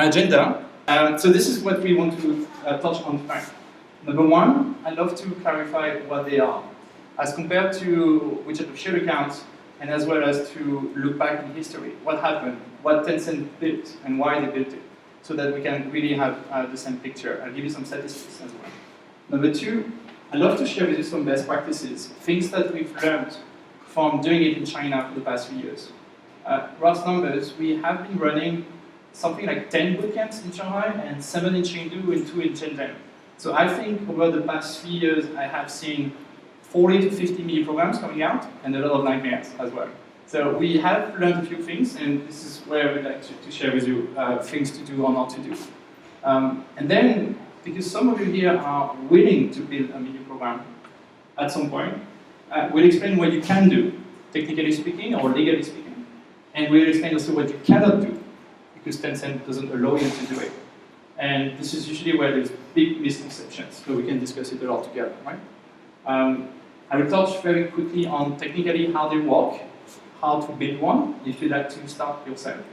agenda. So this is what we want to touch on tonight. Number one, I'd love to clarify what they are, as compared to WeChat Official Accounts, and as well as to look back in history. What happened, what Tencent built, and why they built it, so that we can really have the same picture. I'll give you some statistics as well. Number two, I'd love to share with you some best practices, things that we've learned from doing it in China for the past few years. Rough numbers, we have been running something like 10 bootcamps in Shanghai and 7 in Chengdu and 2 in Shenzhen. So I think over the past few years, I have seen 40 to 50 mini programs coming out and a lot of nightmares as well. So we have learned a few things, and this is where we'd like to share with you things to do or not to do. And then, because some of you here are willing to build a mini program at some point, we'll explain what you can do, technically speaking or legally speaking, and we'll explain also what you cannot do, because Tencent doesn't allow you to do it. And this is usually where there's big misconceptions, so we can discuss it a lot together, right? I will touch very quickly on technically how they work, how to build one, if you'd like to start yourself.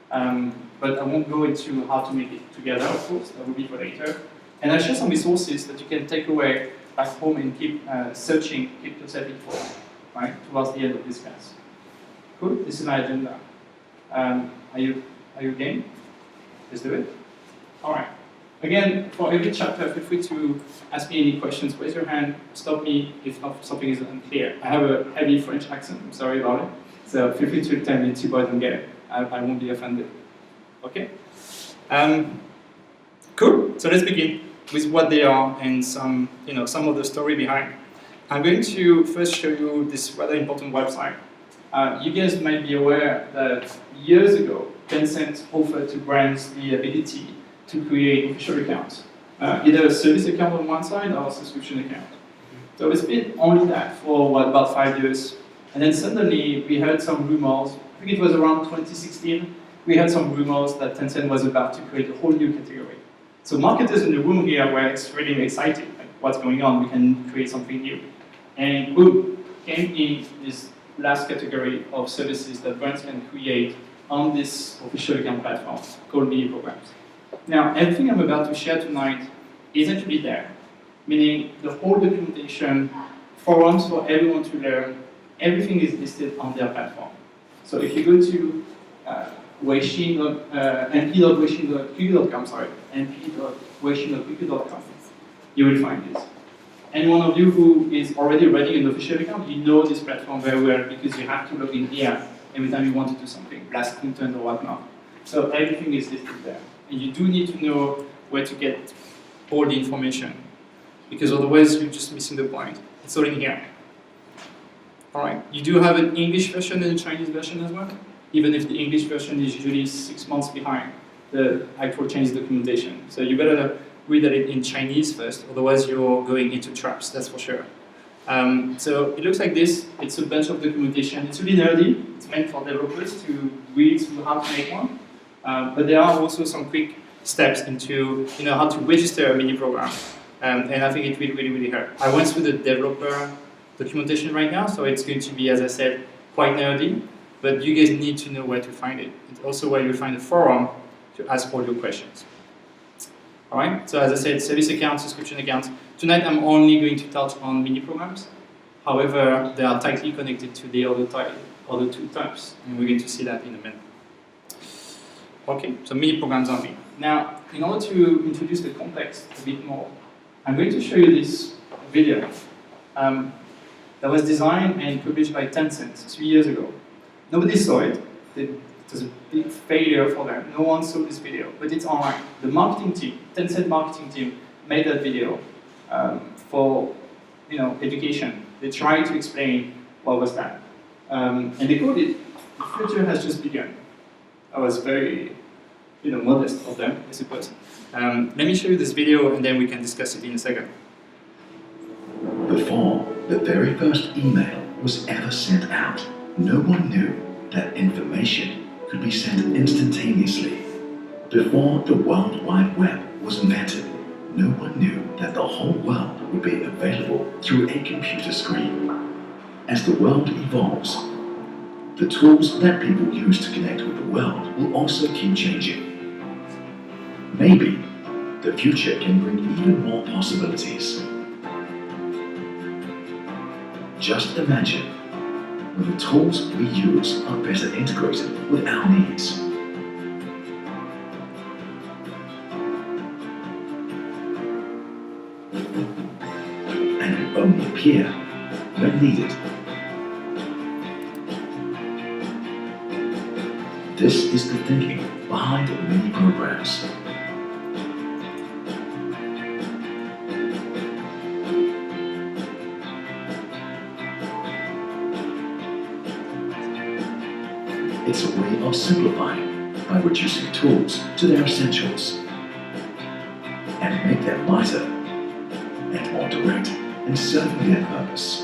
But I won't go into how to make it together, of course, that will be for later. And I'll share some resources that you can take away back home and keep searching, keep yourself informed, right, towards the end of this class. Cool, this is my agenda. Are you game? Let's do it. All right. Again, for every chapter, feel free to ask me any questions. Raise your hand, stop me if something is unclear. I have a heavy French accent, I'm sorry about it. So feel free to tell me if I don't get it. I won't be offended. Okay? Cool, so let's begin with what they are and some of the story behind. I'm going to first show you this rather important website. You guys might be aware that years ago, Tencent offered to brands the ability to create official accounts, either a service account on one side or a subscription account. So it's been only that for about 5 years, and then suddenly we heard some rumors. I think it was around 2016. We had some rumors that Tencent was about to create a whole new category. So marketers in the room here were extremely excited. Like, what's going on? We can create something new. And boom, came in this last category of services that brands can create on this official account platform called mini programs. Now, everything I'm about to share tonight is actually there, meaning the whole documentation, forums for everyone to learn, everything is listed on their platform. So if you go to np.weixin.qq.com, np.weixin.qq.com, you will find this. Any one of you who is already running an official account, you know this platform very well because you have to log in here every time you want to do something, blast content or whatnot. So everything is listed there. And you do need to know where to get all the information, because otherwise you're just missing the point. It's all in here. Alright, you do have an English version and a Chinese version as well, even if the English version is usually 6 months behind the actual Chinese documentation. So you better read it in Chinese first, otherwise you're going into traps, that's for sure. So it looks like this. It's a bunch of documentation. It's really nerdy. It's meant for developers to read through how to make one. But there are also some quick steps into how to register a mini program. And I think it will really help. I went through the developer documentation right now, so it's going to be, as I said, quite nerdy. But you guys need to know where to find it. It's also where you'll find a forum to ask all your questions. Alright, so as I said, service accounts, subscription accounts. Tonight I'm only going to touch on mini programs. However, they are tightly connected to the other two types, and we're going to see that in a minute. Okay, so mini programs only. Now, in order to introduce the context a bit more, I'm going to show you this video that was designed and published by Tencent 3 years ago. Nobody saw it. It was a big failure for them. No one saw this video, but it's online. The marketing team, Tencent marketing team, made that video for education. They tried to explain what was that, and they called it "The future has just begun." I was very, modest of them, I suppose. Let me show you this video, and then we can discuss it in a second. Before the very first email was ever sent out, no one knew that information could be sent instantaneously. Before the World Wide Web was invented, no one knew that the whole world would be available through a computer screen. As the world evolves, the tools that people use to connect with the world will also keep changing. Maybe the future can bring even more possibilities. Just imagine when the tools we use are better integrated with our needs. And will only appear when needed. This is the thinking behind many programs. It's a way of simplifying by reducing tools to their essentials and make them lighter and more direct in serving their purpose.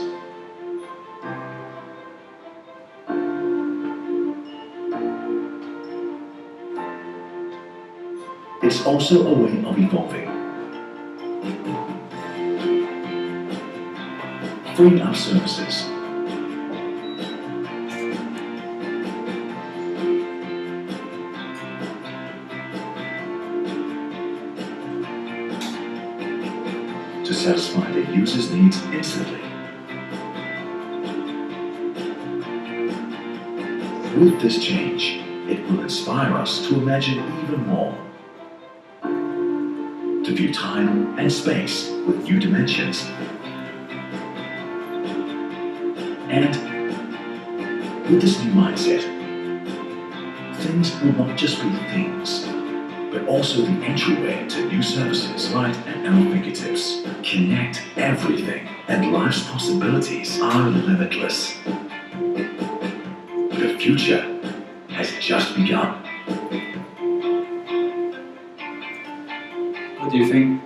It's also a way of evolving, freeing up services, to satisfy the user's needs instantly. With this change, it will inspire us to imagine even more, to view time and space with new dimensions, and with this new mindset, things will not just be things, but also the entryway to new services right at our fingertips. Connect everything, and life's possibilities are limitless. The future has just begun. What do you think?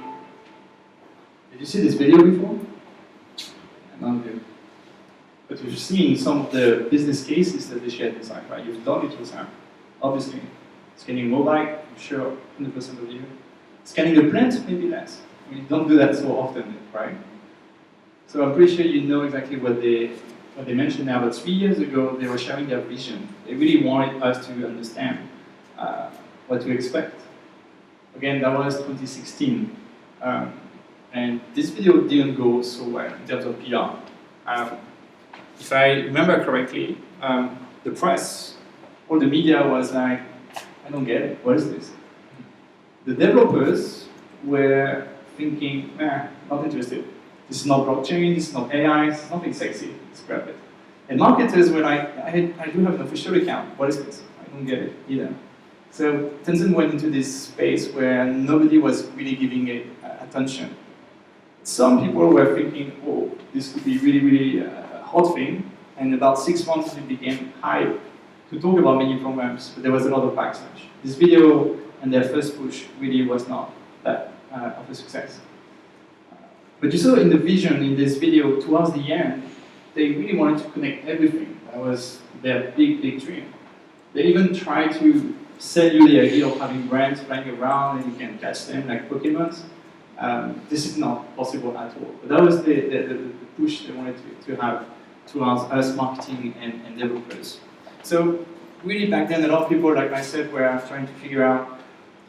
Did you see this video before? None of you. But you've seen some of the business cases that they shared inside, right? You've done it yourself, obviously. Scanning mobile, I'm sure 100% of you. Scanning a plant, maybe less. We don't do that so often, right? So I'm pretty sure you know exactly what they mentioned now, but 3 years ago they were sharing their vision. They really wanted us to understand what to expect. Again, that was 2016. And this video didn't go so well in terms of PR. If I remember correctly, the press or the media was like, I don't get it, what is this? The developers were thinking, nah, not interested. This is not blockchain, this is not AI, it's nothing sexy, scrap it. And marketers were like, I do have an official account, what is this? I don't get it either. So Tencent went into this space where nobody was really giving it attention. Some people were thinking, oh, this could be really, really a hot thing. And about 6 months it became hype to talk about many programs, but there was a lot of backslash. This video and their first push really was not that of a success. But you saw in the vision in this video, towards the end, they really wanted to connect everything. That was their big, big dream. They even tried to sell you the idea of having brands flying around and you can catch them like Pokemon. This is not possible at all. But that was the push they wanted to have towards us marketing and developers. So really back then, a lot of people like myself were trying to figure out,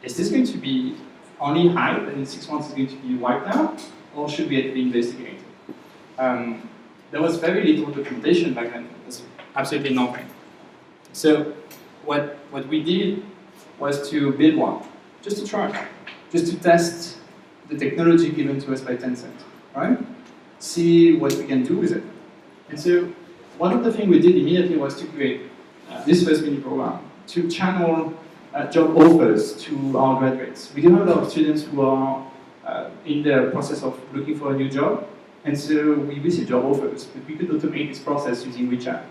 is this going to be only hype and in 6 months it's going to be wiped out? Or should we be investigated? There was very little documentation back then. There was absolutely nothing. So what we did was to build one, just to try, just to test the technology given to us by Tencent, right? See what we can do with it. And so one of the things we did immediately was to create this first mini program to channel job offers to our graduates. We do have a lot of students who are in the process of looking for a new job, and so we receive job offers, but we could automate this process using WeChat.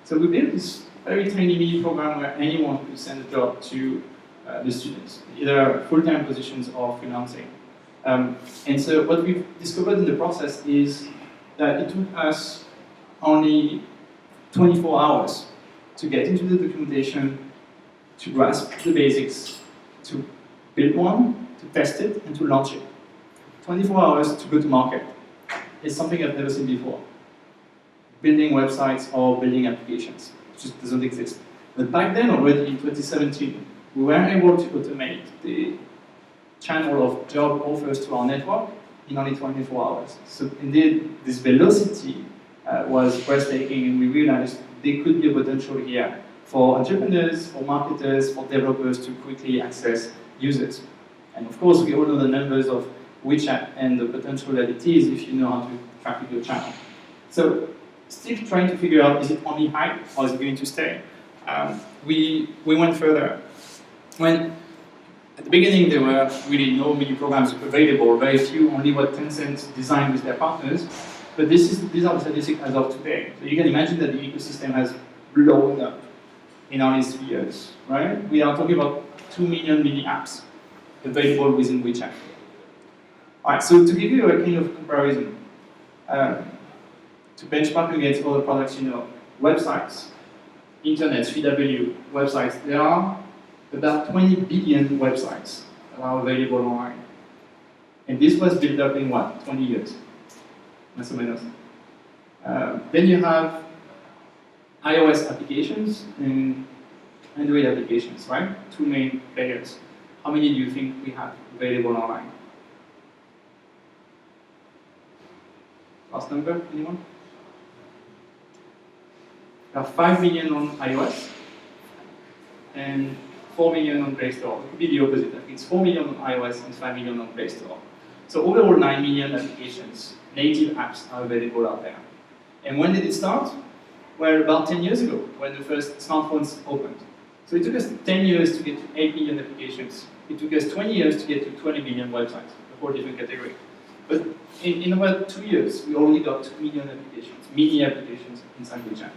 So we built this very tiny mini program where anyone could send a job to the students, either full-time positions or freelancing. And so what we've discovered in the process is that it took us only 24 hours to get into the documentation, to grasp the basics, to build one, to test it, and to launch it. 24 hours to go to market. It's something I've never seen before. Building websites or building applications. It just doesn't exist. But back then, already in 2017, we were able to automate the channel of job offers to our network in only 24 hours. So indeed, this velocity was breathtaking, and we realized there could be a potential here for entrepreneurs, for marketers, for developers to quickly access users. And of course, we all know the numbers of WeChat and the potential that it is if you know how to traffic your channel. So still trying to figure out, is it only hype or is it going to stay? We went further. When at the beginning there were really no mini programs available, very few, only what Tencent designed with their partners. But these are the statistics as of today. So you can imagine that the ecosystem has blown up in only 3 years, right? We are talking about 2 million mini apps available within WeChat. All right, so to give you a kind of comparison, to benchmark against other products, you know, websites, internet, 3W websites, there are about 20 billion websites that are available online. And this was built up in what, 20 years? Más o menos. Then you have iOS applications and Android applications, right? Two main players. How many do you think we have available online? Last number, anyone? There are 5 million on iOS and 4 million on Play Store. It could be the opposite. I think it's 4 million on iOS and 5 million on Play Store. So overall, 9 million applications, native apps are available out there. And when did it start? Well, about 10 years ago, when the first smartphones opened. So it took us 10 years to get to 8 million applications. It took us 20 years to get to 20 million websites, a whole different category. But in about 2 years, we already got 2 million applications, mini applications inside WeChat.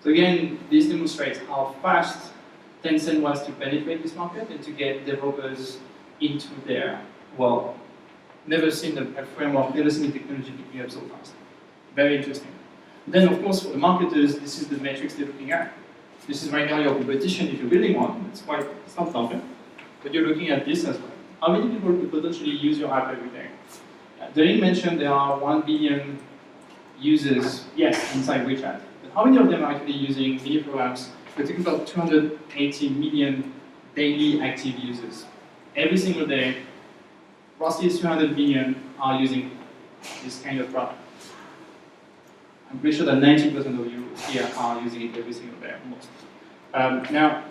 So again, this demonstrates how fast Tencent was to penetrate this market and to get developers into their, well, never seen a framework, never seen a technology picking up so fast. Very interesting. Then, of course, for the marketers, this is the metrics they're looking at. This is right now your competition if you're building one. It's not nothing. But you're looking at this as well. How many people could potentially use your app every day? Derin mentioned there are 1 billion users, yes, inside WeChat. But how many of them are actually using mini programs? We're talking about 280 million daily active users. Every single day, roughly 200 million are using this kind of product. I'm pretty sure that 90% of you here are using it every single day, almost. Now,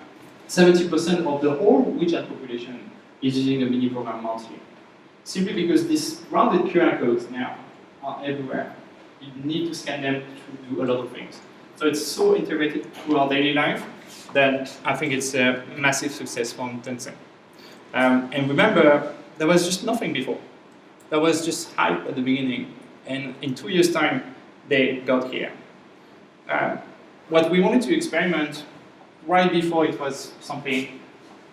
70% of the whole WeChat population is using a mini program monthly. Simply because these rounded QR codes now are everywhere. You need to scan them to do a lot of things. So it's so integrated through our daily life that I think it's a massive success from Tencent. And remember, there was just nothing before. There was just hype at the beginning. And in 2 years' time, they got here. What we wanted to experiment right before it was something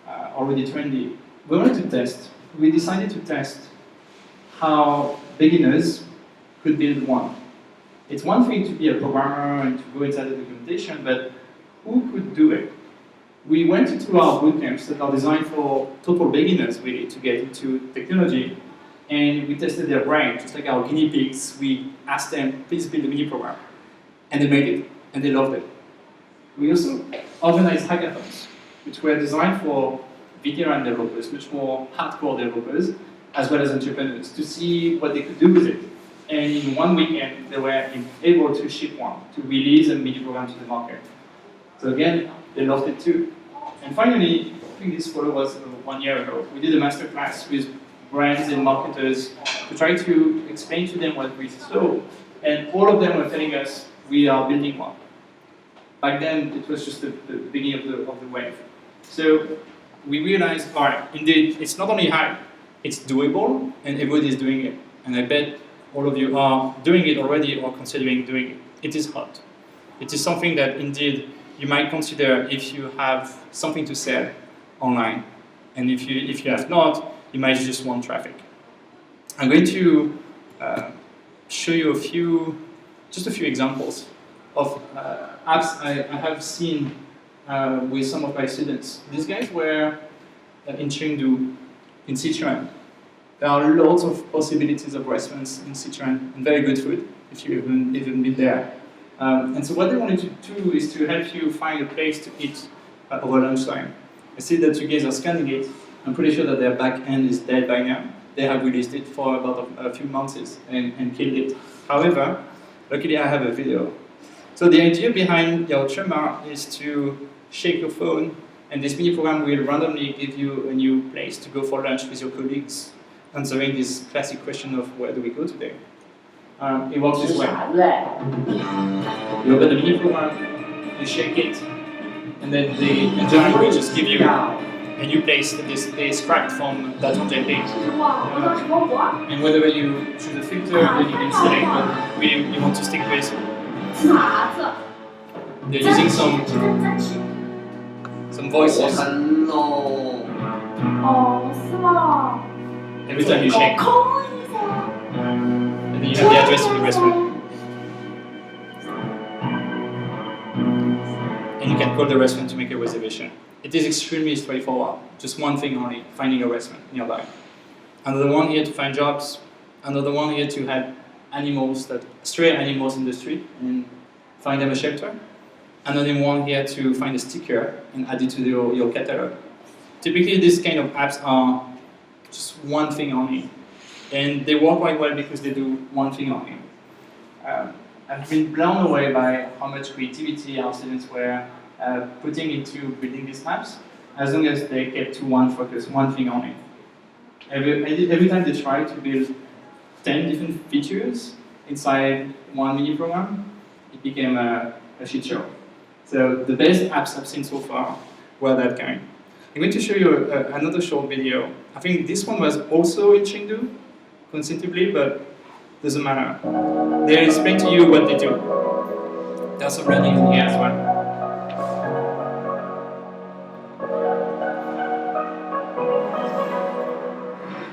already trendy, we wanted to test. We decided to test how beginners could build one. It's one thing to be a programmer and to go inside the documentation, but who could do it? We went into our bootcamps that are designed for total beginners, really, to get into technology, and we tested their brain, just like our guinea pigs. We asked them, please build a mini program. And they made it, and they loved it. We also organized hackathons, which were designed for veteran developers, much more hardcore developers, as well as entrepreneurs, to see what they could do with it. And in one weekend, they were able to ship one, to release a mini program to the market. So again, they loved it too. And finally, I think this photo was 1 year ago, we did a masterclass with brands and marketers to try to explain to them what we saw. And all of them were telling us, we are building one. Back then, it was just the beginning of the wave. So we realized, all right, indeed, it's not only hype, it's doable, and everybody is doing it. And I bet all of you are doing it already or considering doing it. It is hot. It is something that, indeed, you might consider if you have something to sell online. And if you have not, you might just want traffic. I'm going to show you just a few examples of apps I have seen with some of my students. These guys were in Chengdu, in Sichuan. There are lots of possibilities of restaurants in Sichuan, and very good food, if you even been there. And so what they wanted to do is to help you find a place to eat over lunchtime. I see that you guys are scanning it. I'm pretty sure that their back end is dead by now. They have released it for about a few months and killed it. However, luckily I have a video. So the idea behind Yao Chema is to shake your phone, and this mini program will randomly give you a new place to go for lunch with your colleagues, answering this classic question of where do we go today? It works this way. You open the mini program, you shake it, and then the engine will just give you a new place that is extract from that content page. And whether you choose a filter, then you can select what really you want to stick with. They're using some voices every time you shake. And then you have the address of the restaurant. And you can call the restaurant to make a reservation. It is extremely straightforward. Just one thing only, finding a restaurant nearby. Another one here to find jobs. Another one here to have animals, stray animals in the street and find them a shelter. Another one here to find a sticker and add it to your catalog. Typically, these kind of apps are just one thing only. And they work quite well because they do one thing only. I've been blown away by how much creativity our students were putting into building these apps, as long as they kept to one focus, one thing only. Every time they try to build 10 different features inside one mini program, it became a shit show. So the best apps I've seen so far were that kind. I'm going to show you another short video. I think this one was also in Chengdu, coincidentally, but doesn't matter. They explain to you what they do. There's some learning in here as well.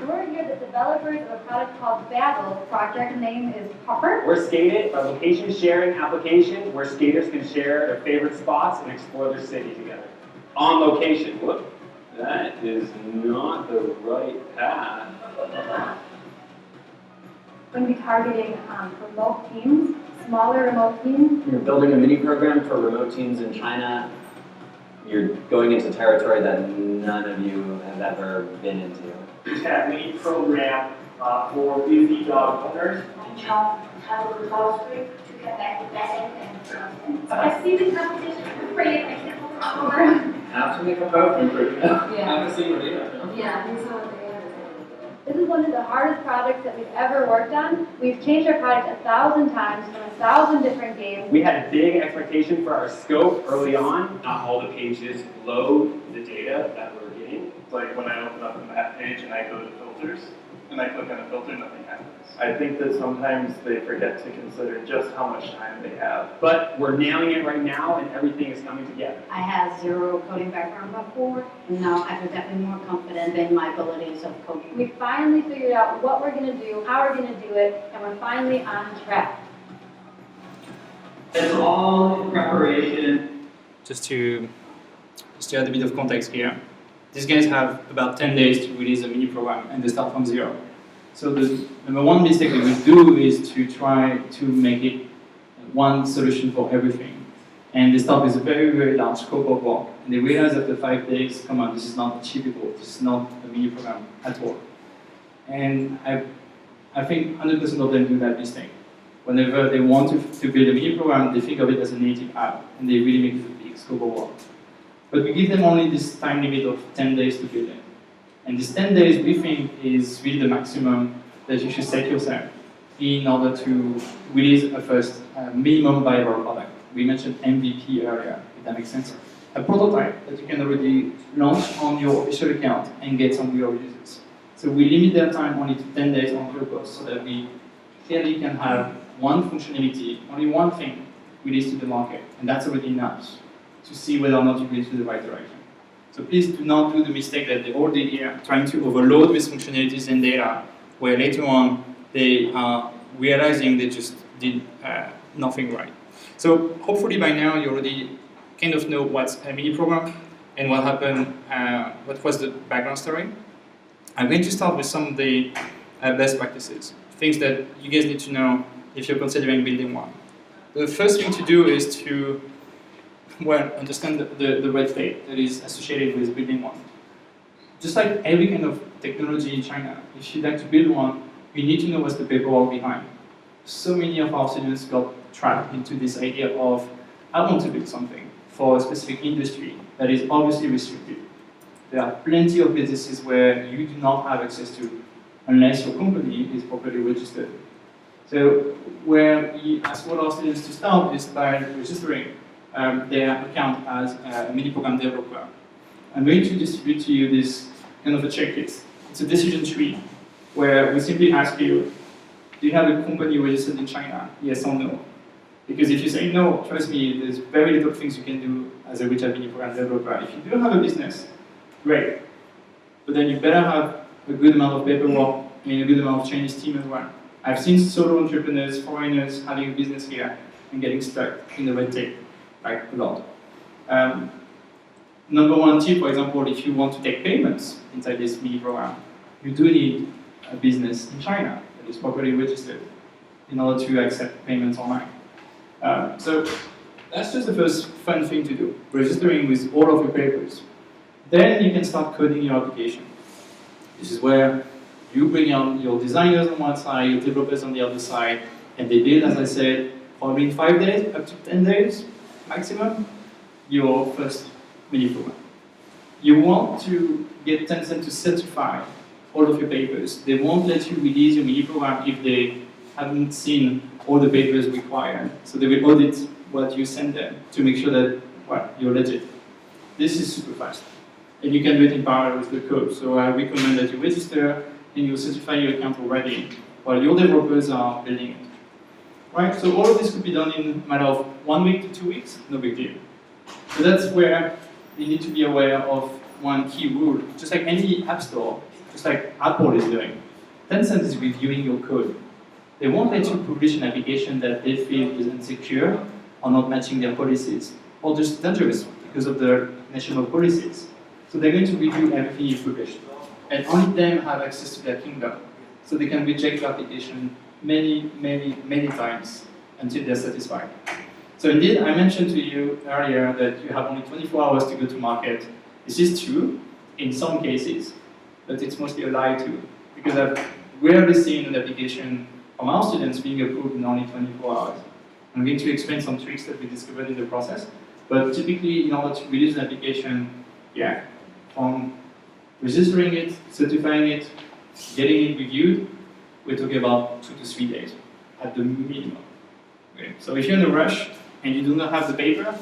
We're here the developers of a product called Babel. Project name is Puffer. We're Skate.it, a location sharing application where skaters can share their favorite spots and explore their city together. On location. Whoop, that is not the right path. We're going to be targeting remote teams, smaller remote teams. You're building a mini program for remote teams in China. You're going into territory that none of you have ever been into. That mini program for busy dog owners. Travel to Wall Street to connect with that and I see the competition for free and I can't hold it over. Have to make a vote improvement. Yeah. I haven't seen what you have. Yeah, I think so. This is one of the hardest projects that we've ever worked on. We've changed our product 1,000 times from 1,000 different games. We had a big expectation for our scope early on. Not all the pages load the data that we're getting. It's like when I open up the map page and I go to filters, and I click on a filter, nothing happens. I think that sometimes they forget to consider just how much time they have. But we're nailing it right now and everything is coming together. I had zero coding background before, and now I feel definitely more confident in my abilities of coding. We finally figured out what we're going to do, how we're going to do it, and we're finally on track. It's all in preparation. Just to add a bit of context here. These guys have about 10 days to release a mini program and they start from zero. So the number one mistake they will do is to try to make it one solution for everything. And they start with a very, very large scope of work. And they realize after 5 days, come on, this is not achievable. This is not a mini program at all. And I think 100% of them do that mistake. Whenever they want to build a mini program, they think of it as a native app, and they really make it a big scope of work. But we give them only this time limit of 10 days to build it. And this 10 days, we think, is really the maximum that you should set yourself in order to release a first minimum viable product. We mentioned MVP earlier, if that makes sense. A prototype that you can already launch on your official account and get some real users. So we limit their time only to 10 days on your post so that we clearly can have one functionality, only one thing released to the market. And that's already enough to see whether or not you're going to the right direction. So please do not do the mistake that they all did here, trying to overload with functionalities and data, where later on they are realizing they just did nothing right. So hopefully by now you already kind of know what's a mini program and what happened, what was the background story. I'm going to start with some of the best practices, things that you guys need to know if you're considering building one. The first thing to do is to understand the red tape that is associated with building one. just like every kind of technology in China, if you'd like to build one, you need to know what's the paperwork behind. So many of our students got trapped into this idea of, I want to build something for a specific industry that is obviously restricted. There are plenty of businesses where you do not have access to unless your company is properly registered. So where we ask all our students to start is by registering their account as a mini program developer. I'm going to distribute to you this kind of a checklist. It's a decision tree where we simply ask you, do you have a company registered in China? Yes or no? Because if you say no, trust me, there's very little things you can do as a retail mini program developer. If you do have a business, great. But then you better have a good amount of paperwork and a good amount of Chinese team as well. I've seen solo entrepreneurs, foreigners having a business here and getting stuck in the red tape, like a lot. Number one tip, for example, if you want to take payments inside this mini program, you do need a business in China that is properly registered in order to accept payments online. So that's just the first fun thing to do, registering with all of your papers. Then you can start coding your application. This is where you bring on your designers on one side, your developers on the other side, and they build, as I said, probably in 5 days, up to 10 days maximum, your first mini program. You want to get Tencent to certify all of your papers. They won't let you release your mini program if they haven't seen all the papers required. So they will audit what you send them to make sure that, well, you're legit. This is super fast. And you can do it in parallel with the code. So I recommend that you register and you certify your account already while your developers are building it. Right? So all of this could be done in a matter of 1 week to 2 weeks, no big deal. So that's where you need to be aware of one key rule. Just like any app store, just like Apple is doing, Tencent is reviewing your code. They won't let you publish an application that they feel is insecure or not matching their policies, or just dangerous because of their national policies. So they're going to review everything you publish. And only them have access to their kingdom. So they can reject your application many times until they're satisfied. So indeed, I mentioned to you earlier that you have only 24 hours to go to market. This is true in some cases, but it's mostly a lie too, because I've rarely seen an application from our students being approved in only 24 hours. I'm going to explain some tricks that we discovered in the process, but typically in order to release an application, from registering it, certifying it, getting it reviewed, we're talking about 2 to 3 days at the minimum. Okay. So if you're in a rush and you do not have the paper,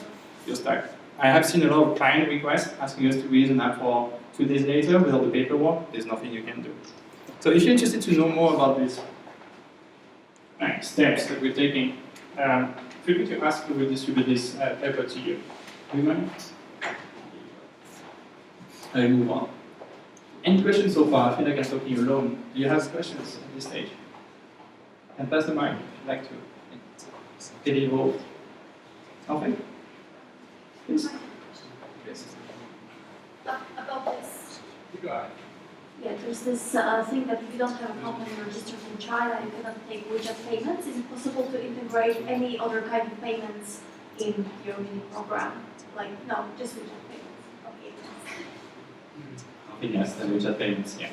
you're stuck. I have seen a lot of client requests asking us to release an app for 2 days later without the paperwork. There's nothing you can do. So if you're interested to know more about these steps that we're taking, feel free to ask, we will distribute this paper to you. Do you mind? I will move on. Any questions so far? I feel like I'm talking alone. Do you have questions at this stage? And pass the mic if you'd like to get involved. Nothing? Please? Yes. About this. Go ahead. Yeah, there's this thing that if you don't have a company registered in China, you cannot take WeChat payments. Is it possible to integrate any other kind of payments in your mini program? Like, no, just WeChat payments. Okay. Nothing else than WeChat payments, yeah.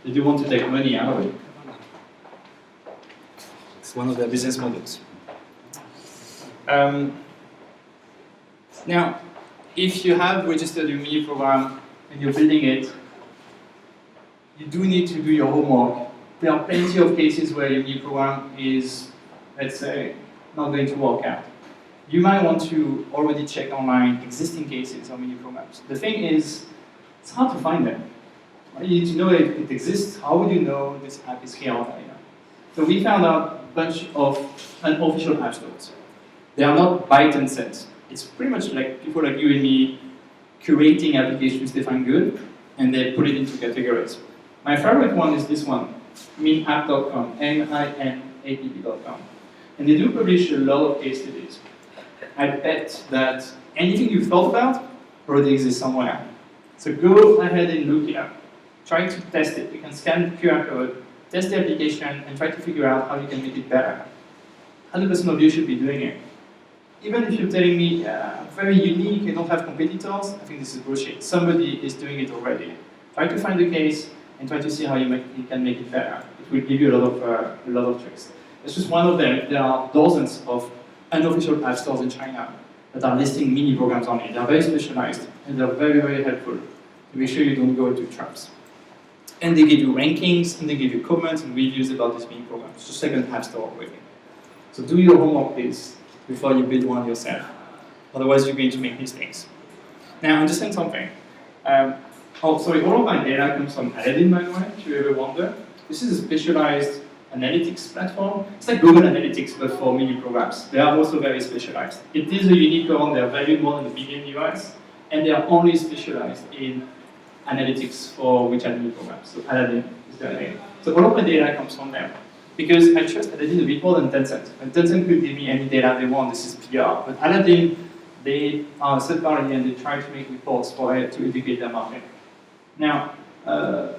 They do want to take money out of it. It's one of their business models. Now, if you have registered your mini program and you're building it, you do need to do your homework. There are plenty of cases where your mini program is, let's say, not going to work out. You might want to already check online existing cases of mini programs. The thing is, it's hard to find them. You need to know it exists. How would you know this app is here or there? So we found out a bunch of unofficial app stores. They are not by Tencent. It's pretty much like people like you and me curating applications they find good, and they put it into categories. My favorite one is this one, minapp.com, minapp.com. And they do publish a lot of case studies. I bet that anything you've thought about already exists somewhere. So go ahead and look it up. Try to test it. You can scan the QR code, test the application, and try to figure out how you can make it better. 100% of you should be doing it. Even if you're telling me very unique, you don't have competitors, I think this is bullshit. Somebody is doing it already. Try to find the case and try to see how you can make it better. It will give you a lot of tricks. It's just one of them. There are dozens of unofficial app stores in China that are listing mini programs only. They are very specialized and they're very, very helpful to make sure you don't go into traps. And they give you rankings and they give you comments and reviews about these mini programs, just like an app store already. So do your homework, please, before you build one yourself. Otherwise, you're going to make mistakes. Now, understand something. All of my data comes from Aladdin, by the way, if you ever wonder. This is a specialized analytics platform. It's like Google Analytics, but for mini programs. They are also very specialized. It is a unicorn. They are valued more than $1 billion US, and they are only specialized in analytics for WeChat mini programs. So Aladdin is their name. So all of my data comes from them. Because I trust Aladdin a bit more than Tencent. And Tencent could give me any data they want, this is PR. But Aladdin, they are a third party and they try to make reports for it to educate their market. Now, the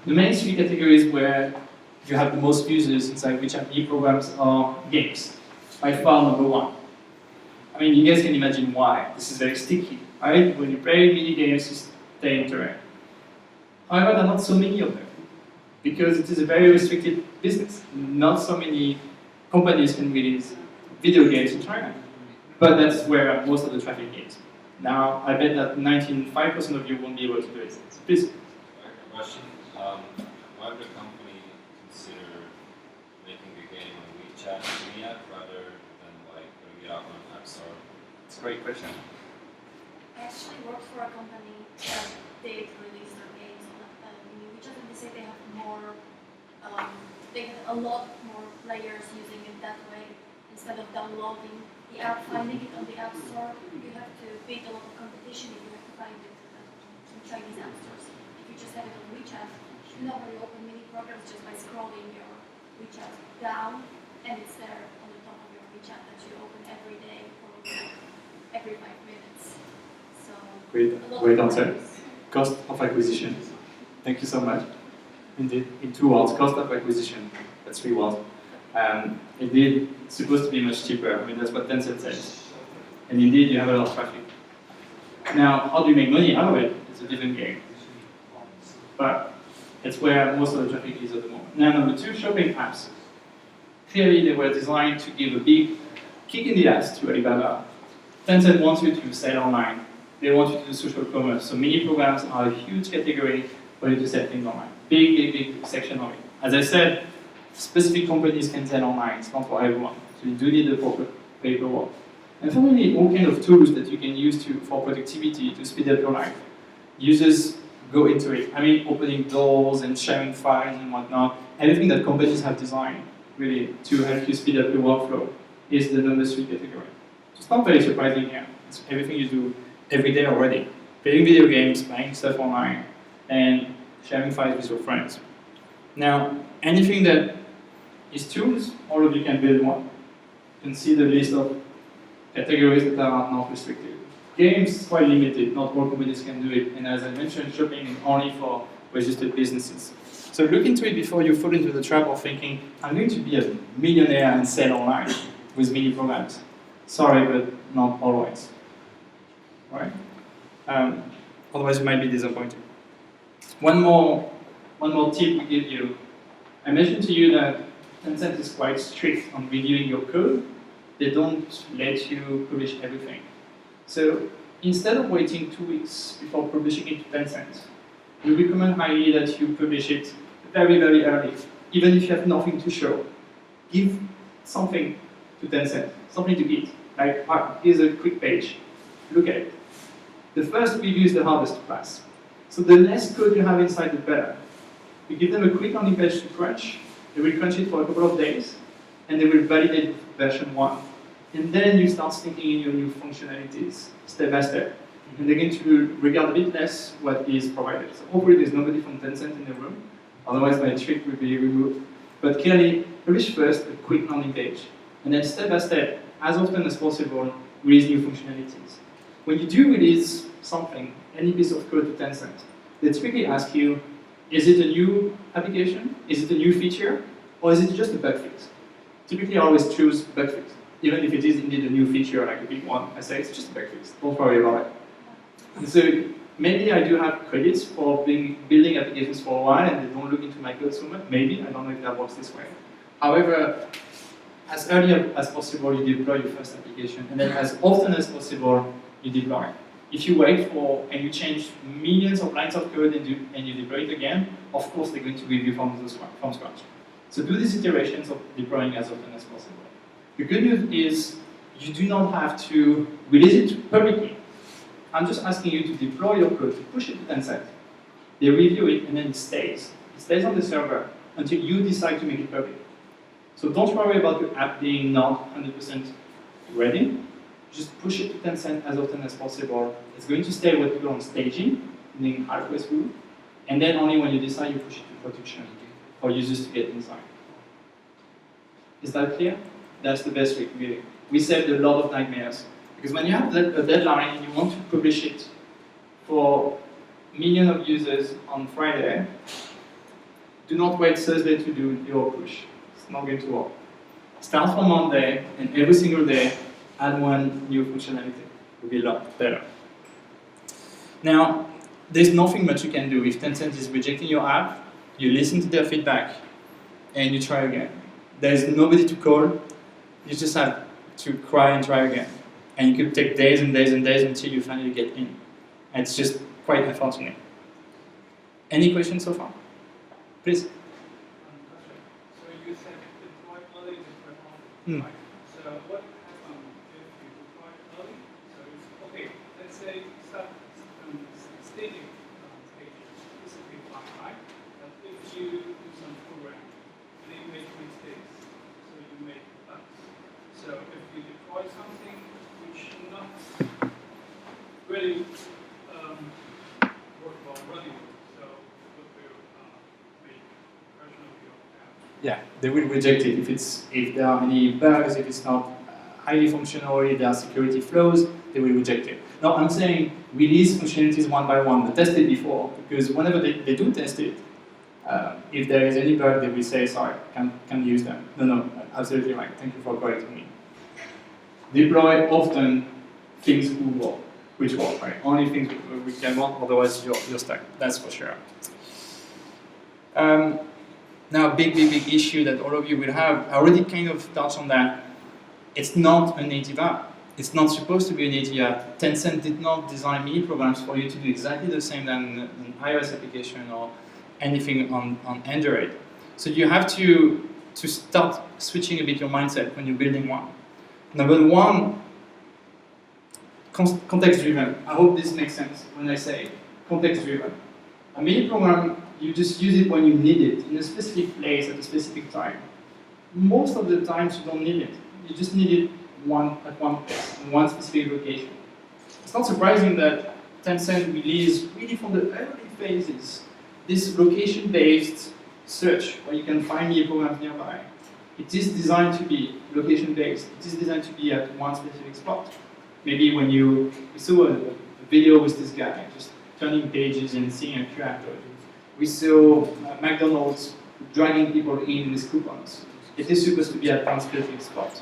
main three categories where you have the most users inside WeChat mini programs are games. By far number one. I mean, you guys can imagine why. This is very sticky, right? When you play mini games, you stay interested. However, there are not so many of them, because it is a very restricted business. Not so many companies can release video games in China. But that's where most of the traffic is. Now, I bet that 95% of you won't be able to do it. So please. Question. Why would a company consider making a game on WeChat mini app rather than like putting it out on an app store? It's a great question. I actually worked for a company that did release their games on WeChat, and they say they have more, they have a lot more players using it that way. Instead of downloading the app, finding it on the app store, you have to beat a lot of competition if you have to find it in Chinese app stores. If you just have it on WeChat, you can already open mini programs just by scrolling your WeChat down, and it's there on the top of your WeChat that you open every day or every 5 minutes. So Great answer. Cost of acquisition. Thank you so much. Indeed, in 2 words, cost of acquisition. That's 3 words. Indeed, it's supposed to be much cheaper. I mean, that's what Tencent says. And indeed, you have a lot of traffic. Now, how do you make money out of it? It's a different game. But it's where most of the traffic is at the moment. Now, number 2, shopping apps. Clearly, they were designed to give a big kick in the ass to Alibaba. Tencent wants you to sell online. They want you to do social commerce. So mini programs are a huge category for you to sell things online. Big section of it. As I said, specific companies can sell online. It's not for everyone. So you do need the proper paperwork. And finally, all kinds of tools that you can use for productivity to speed up your life. Users go into it. I mean, opening doors and sharing files and whatnot. Everything that companies have designed, really, to help you speed up your workflow is the number 3 category. It's not very surprising here. It's everything you do every day already. Playing video games, buying stuff online, and sharing files with your friends. Now, anything that is tools, all of you can build one. You can see the list of categories that are not restricted. Games is quite limited, not all companies can do it. And as I mentioned, shopping is only for registered businesses. So look into it before you fall into the trap of thinking, I'm going to be a millionaire and sell online with mini programs. Sorry, but not always. Right? Otherwise, you might be disappointed. One more tip we give you. I mentioned to you that Tencent is quite strict on reviewing your code. They don't let you publish everything. So instead of waiting 2 weeks before publishing it to Tencent, we recommend highly that you publish it very, very early, even if you have nothing to show. Give something to Tencent, something to eat. Like, here's a quick page. Look at it. The first review is the hardest to pass. So the less code you have inside, the better. You give them a quick landing page to crunch. They will crunch it for a couple of days, and they will validate version 1. And then you start sneaking in your new functionalities, step by step. And they're going to regard a bit less what is provided. So hopefully there's nobody from Tencent in the room, otherwise my trick will be removed. But clearly, publish first a quick landing page, and then step by step, as often as possible, release new functionalities. When you do release something, any piece of code to Tencent, they typically ask you, is it a new application? Is it a new feature? Or is it just a bug fix? Typically, I always choose bug fix. Even if it is indeed a new feature, like a big one, I say it's just a bug fix. Don't worry about it. And so maybe I do have credits for building applications for a while and they don't look into my code so much. Maybe, I don't know if that works this way. However, as early as possible, you deploy your first application, and then as often as possible, you deploy. If you wait and you change millions of lines of code and you deploy it again, of course they're going to review from scratch. So do these iterations of deploying as often as possible. The good news is you do not have to release it publicly. I'm just asking you to deploy your code, to push it to Tencent. They review it and then it stays. It stays on the server until you decide to make it public. So don't worry about your app being not 100% ready. Just push it to Tencent as often as possible. It's going to stay what we call on staging, meaning halfway through, and then only when you decide you push it to production for users to get inside. Is that clear? That's the best way, really. We saved a lot of nightmares. Because when you have a deadline and you want to publish it for millions of users on Friday, do not wait Thursday to do your push. It's not going to work. Start from Monday, and every single day, add one new functionality. It will be a lot better. Now, there's nothing much you can do. If Tencent is rejecting your app, you listen to their feedback, and you try again. There's nobody to call. You just have to cry and try again. And it could take days and days and days until you finally get in. And it's just quite unfortunate. Any questions so far? Please. So you said deploy early, deploy often, right? So what happens if you deploy early? So it's, okay, let's say start staging stages, basically fine, right? But if you do some program and then you make mistakes, so you make bugs. So if you deploy something which not really work while running, so what will make version of your app? Yeah, they will reject it if there are any bugs, if it's not highly functional, if there are security flaws, they will reject it. Now I'm saying release functionalities one by one, but test it before, because whenever they do test it, if there is any bug, they will say, sorry, can't use them. No, absolutely right. Thank you for correcting me. Deploy often things which work, right? Only things which can work, otherwise you're stuck. That's for sure. Now, big issue that all of you will have. I already kind of touched on that. It's not a native app. It's not supposed to be a native app. Tencent did not design mini programs for you to do exactly the same than an iOS application or anything on Android. So you have to start switching a bit your mindset when you're building one. Number one, context-driven. I hope this makes sense when I say context-driven. A mini program, you just use it when you need it, in a specific place at a specific time. Most of the times you don't need it. You just need it at one place, in one specific location. It's not surprising that Tencent released, really from the early phases, this location-based search, where you can find mini programs nearby. It is designed to be location-based. It is designed to be at one specific spot. Maybe when you saw a video with this guy, just turning pages and seeing a QR code. We saw McDonald's dragging people in with coupons. It is supposed to be at one specific spot.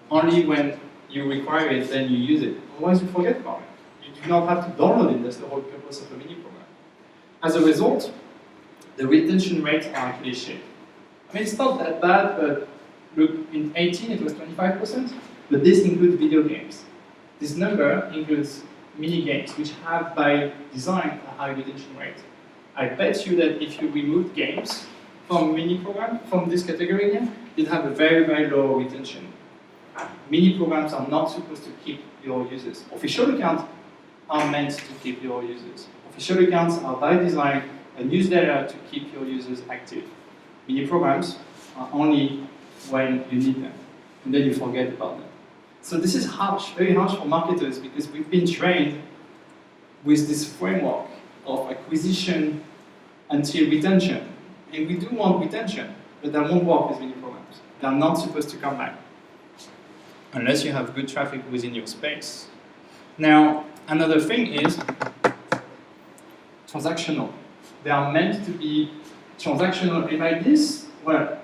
Only when you require it, then you use it. Otherwise, you forget about it. You do not have to download it. That's the whole purpose of a mini program. As a result, the retention rates are actually shit. I mean, it's not that bad, but look, in 18 it was 25%, but this includes video games. This number includes mini games, which have by design a high retention rate. I bet you that if you removed games from mini program, from this category here, you'd have a very, very low retention. Mini programs are not supposed to keep your users. Official accounts are meant to keep your users. Official accounts are by design a newsletter to keep your users active. Mini programs are only when you need them, and then you forget about them. So this is harsh, very harsh for marketers, because we've been trained with this framework of acquisition until retention. And we do want retention, but that won't work with mini programs. They're not supposed to come back, unless you have good traffic within your space. Now, another thing is transactional. They are meant to be transactional. And by this, well,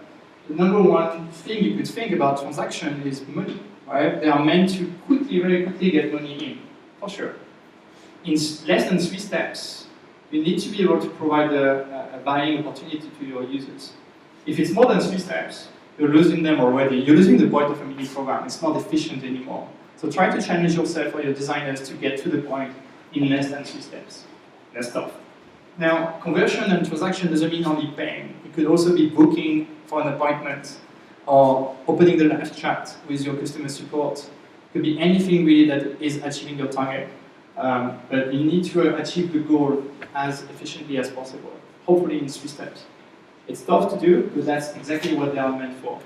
the number one thing you could think about transaction is money, right? They are meant to very quickly get money in, for sure. in less than 3 steps, you need to be able to provide a buying opportunity to your users. If it's more than 3 steps, you're losing them already. You're losing the point of a mini program. It's not efficient anymore. So try to challenge yourself or your designers to get to the point in less than 3 steps. That's tough. Now, conversion and transaction doesn't mean only paying. It could also be booking for an appointment or opening the live chat with your customer support. It could be anything really that is achieving your target. But you need to achieve the goal as efficiently as possible, hopefully in 3 steps. It's tough to do, but that's exactly what they are meant for.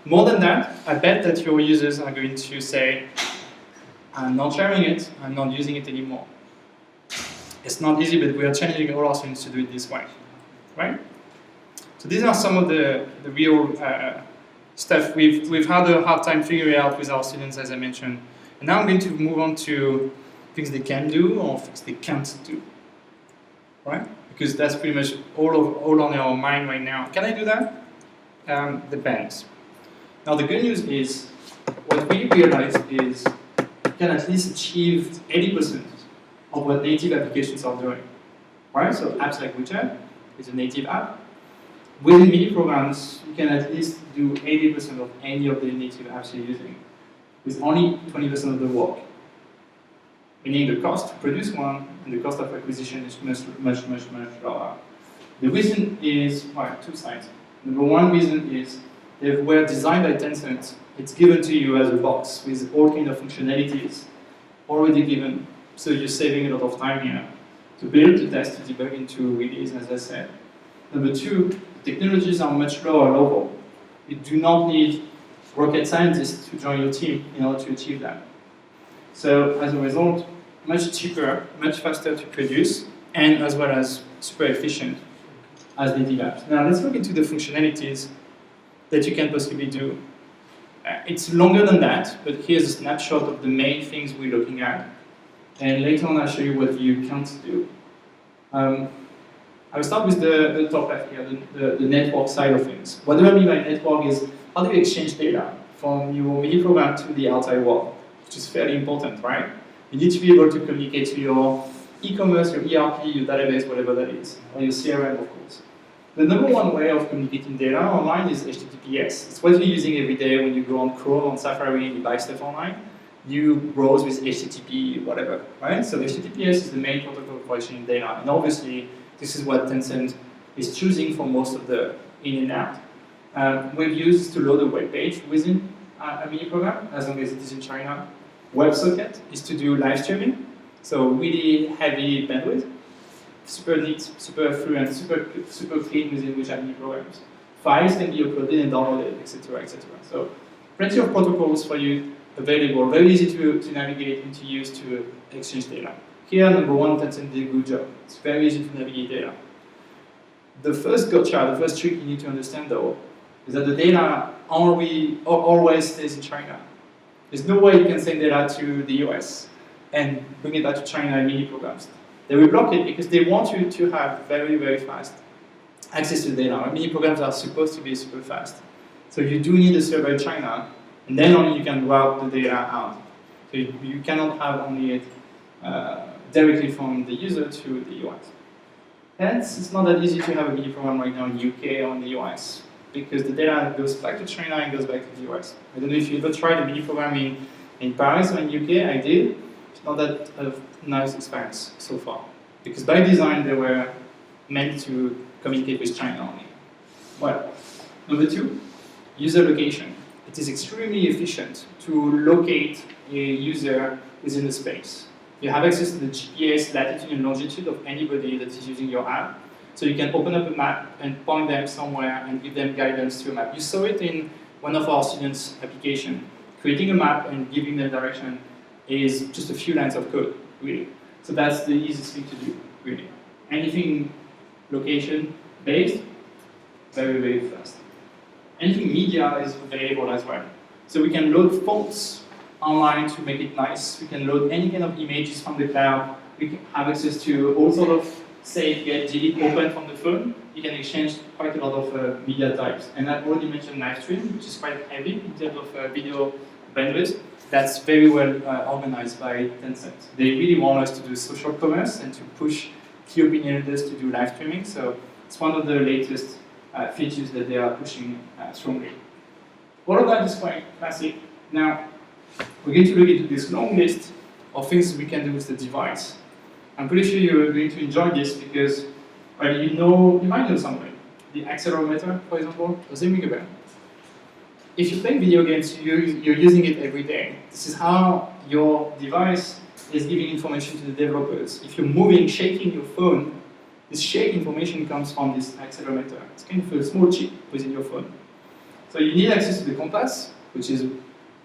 More than that, I bet that your users are going to say, I'm not sharing it, I'm not using it anymore. It's not easy, but we are challenging all our students to do it this way, right? So these are some of the real stuff we've had a hard time figuring out with our students, as I mentioned. And now I'm going to move on to things they can do or things they can't do, right? Because that's pretty much all on our mind right now. Can I do that? Depends. Now the good news is, what we realized is you can at least achieve 80% of what native applications are doing, right? So apps like WeChat is a native app. With mini programs, you can at least do 80% of any of the native apps you're using, with only 20% of the work. Meaning the cost to produce one and the cost of acquisition is much lower. The reason is, well, 2 sides. Number one reason is they were designed by Tencent. It's given to you as a box with all kind of functionalities already given. So you're saving a lot of time here to build, to test, to debug, and to release, as I said. Number two, the technologies are much lower level. You do not need rocket scientists to join your team in order to achieve that. So as a result, much cheaper, much faster to produce, and as well as super efficient as native apps. Now let's look into the functionalities that you can possibly do. It's longer than that, but here's a snapshot of the main things we're looking at. And later on I'll show you what you can't do. I will start with the top left here, the network side of things. What do I mean by network is, how do you exchange data from your mini program to the outside world? Which is fairly important, right? You need to be able to communicate to your e-commerce, your ERP, your database, whatever that is, or your CRM, of course. The number one way of communicating data online is HTTPS. It's what you're using every day when you go on Chrome, on Safari, and you buy stuff online. You browse with HTTP, whatever, right? So HTTPS is the main protocol for exchanging data, and obviously this is what Tencent is choosing for most of the in and out. We've used to load a web page within a mini program, as long as it is in China. WebSocket is to do live streaming, so really heavy bandwidth, super neat, super fluent, super clean within WeChat mini programs. Files can be uploaded and downloaded, etc., etc. So plenty of protocols for you available, very easy to navigate and to use to exchange data. Here, number one, Tencent did a good job. It's very easy to navigate data. The first gotcha, the first trick you need to understand though, is that the data always stays in China. There's no way you can send data to the US and bring it back to China in mini programs. They will block it because they want you to have very, very fast access to data. Mini programs are supposed to be super fast. So you do need a server in China, and then only you can route the data out. So you cannot have only it directly from the user to the US. Hence, it's not that easy to have a mini program right now in the UK or in the US, because the data goes back to China and goes back to the US. I don't know if you ever tried a mini program in Paris or in UK, I did. It's not that a nice experience so far, because by design they were meant to communicate with China only. Well, number two, user location. It is extremely efficient to locate a user within the space. You have access to the GPS latitude and longitude of anybody that is using your app. So you can open up a map and point them somewhere and give them guidance to a map. You saw it in one of our students' application. Creating a map and giving them direction is just a few lines of code, really. So that's the easiest thing to do, really. Anything location-based, very, very fast. Anything media is available as well. So we can load fonts online to make it nice. We can load any kind of images from the cloud. We can have access to all sort of save, get, delete, open from the phone. You can exchange quite a lot of media types. And I've already mentioned live stream, which is quite heavy in terms of video bandwidth that's very well organized by Tencent. They really want us to do social commerce and to push key opinion leaders to do live streaming. So it's one of the latest features that they are pushing strongly. All of that is quite classic. Now, we're going to look into this long list of things we can do with the device. I'm pretty sure you're going to enjoy this because you might know something. The accelerometer, for example, does it ring a bell? If you play video games, you're using it every day. This is how your device is giving information to the developers. If you're moving, shaking your phone, this shake information comes from this accelerometer. It's kind of a small chip within your phone. So you need access to the compass, which is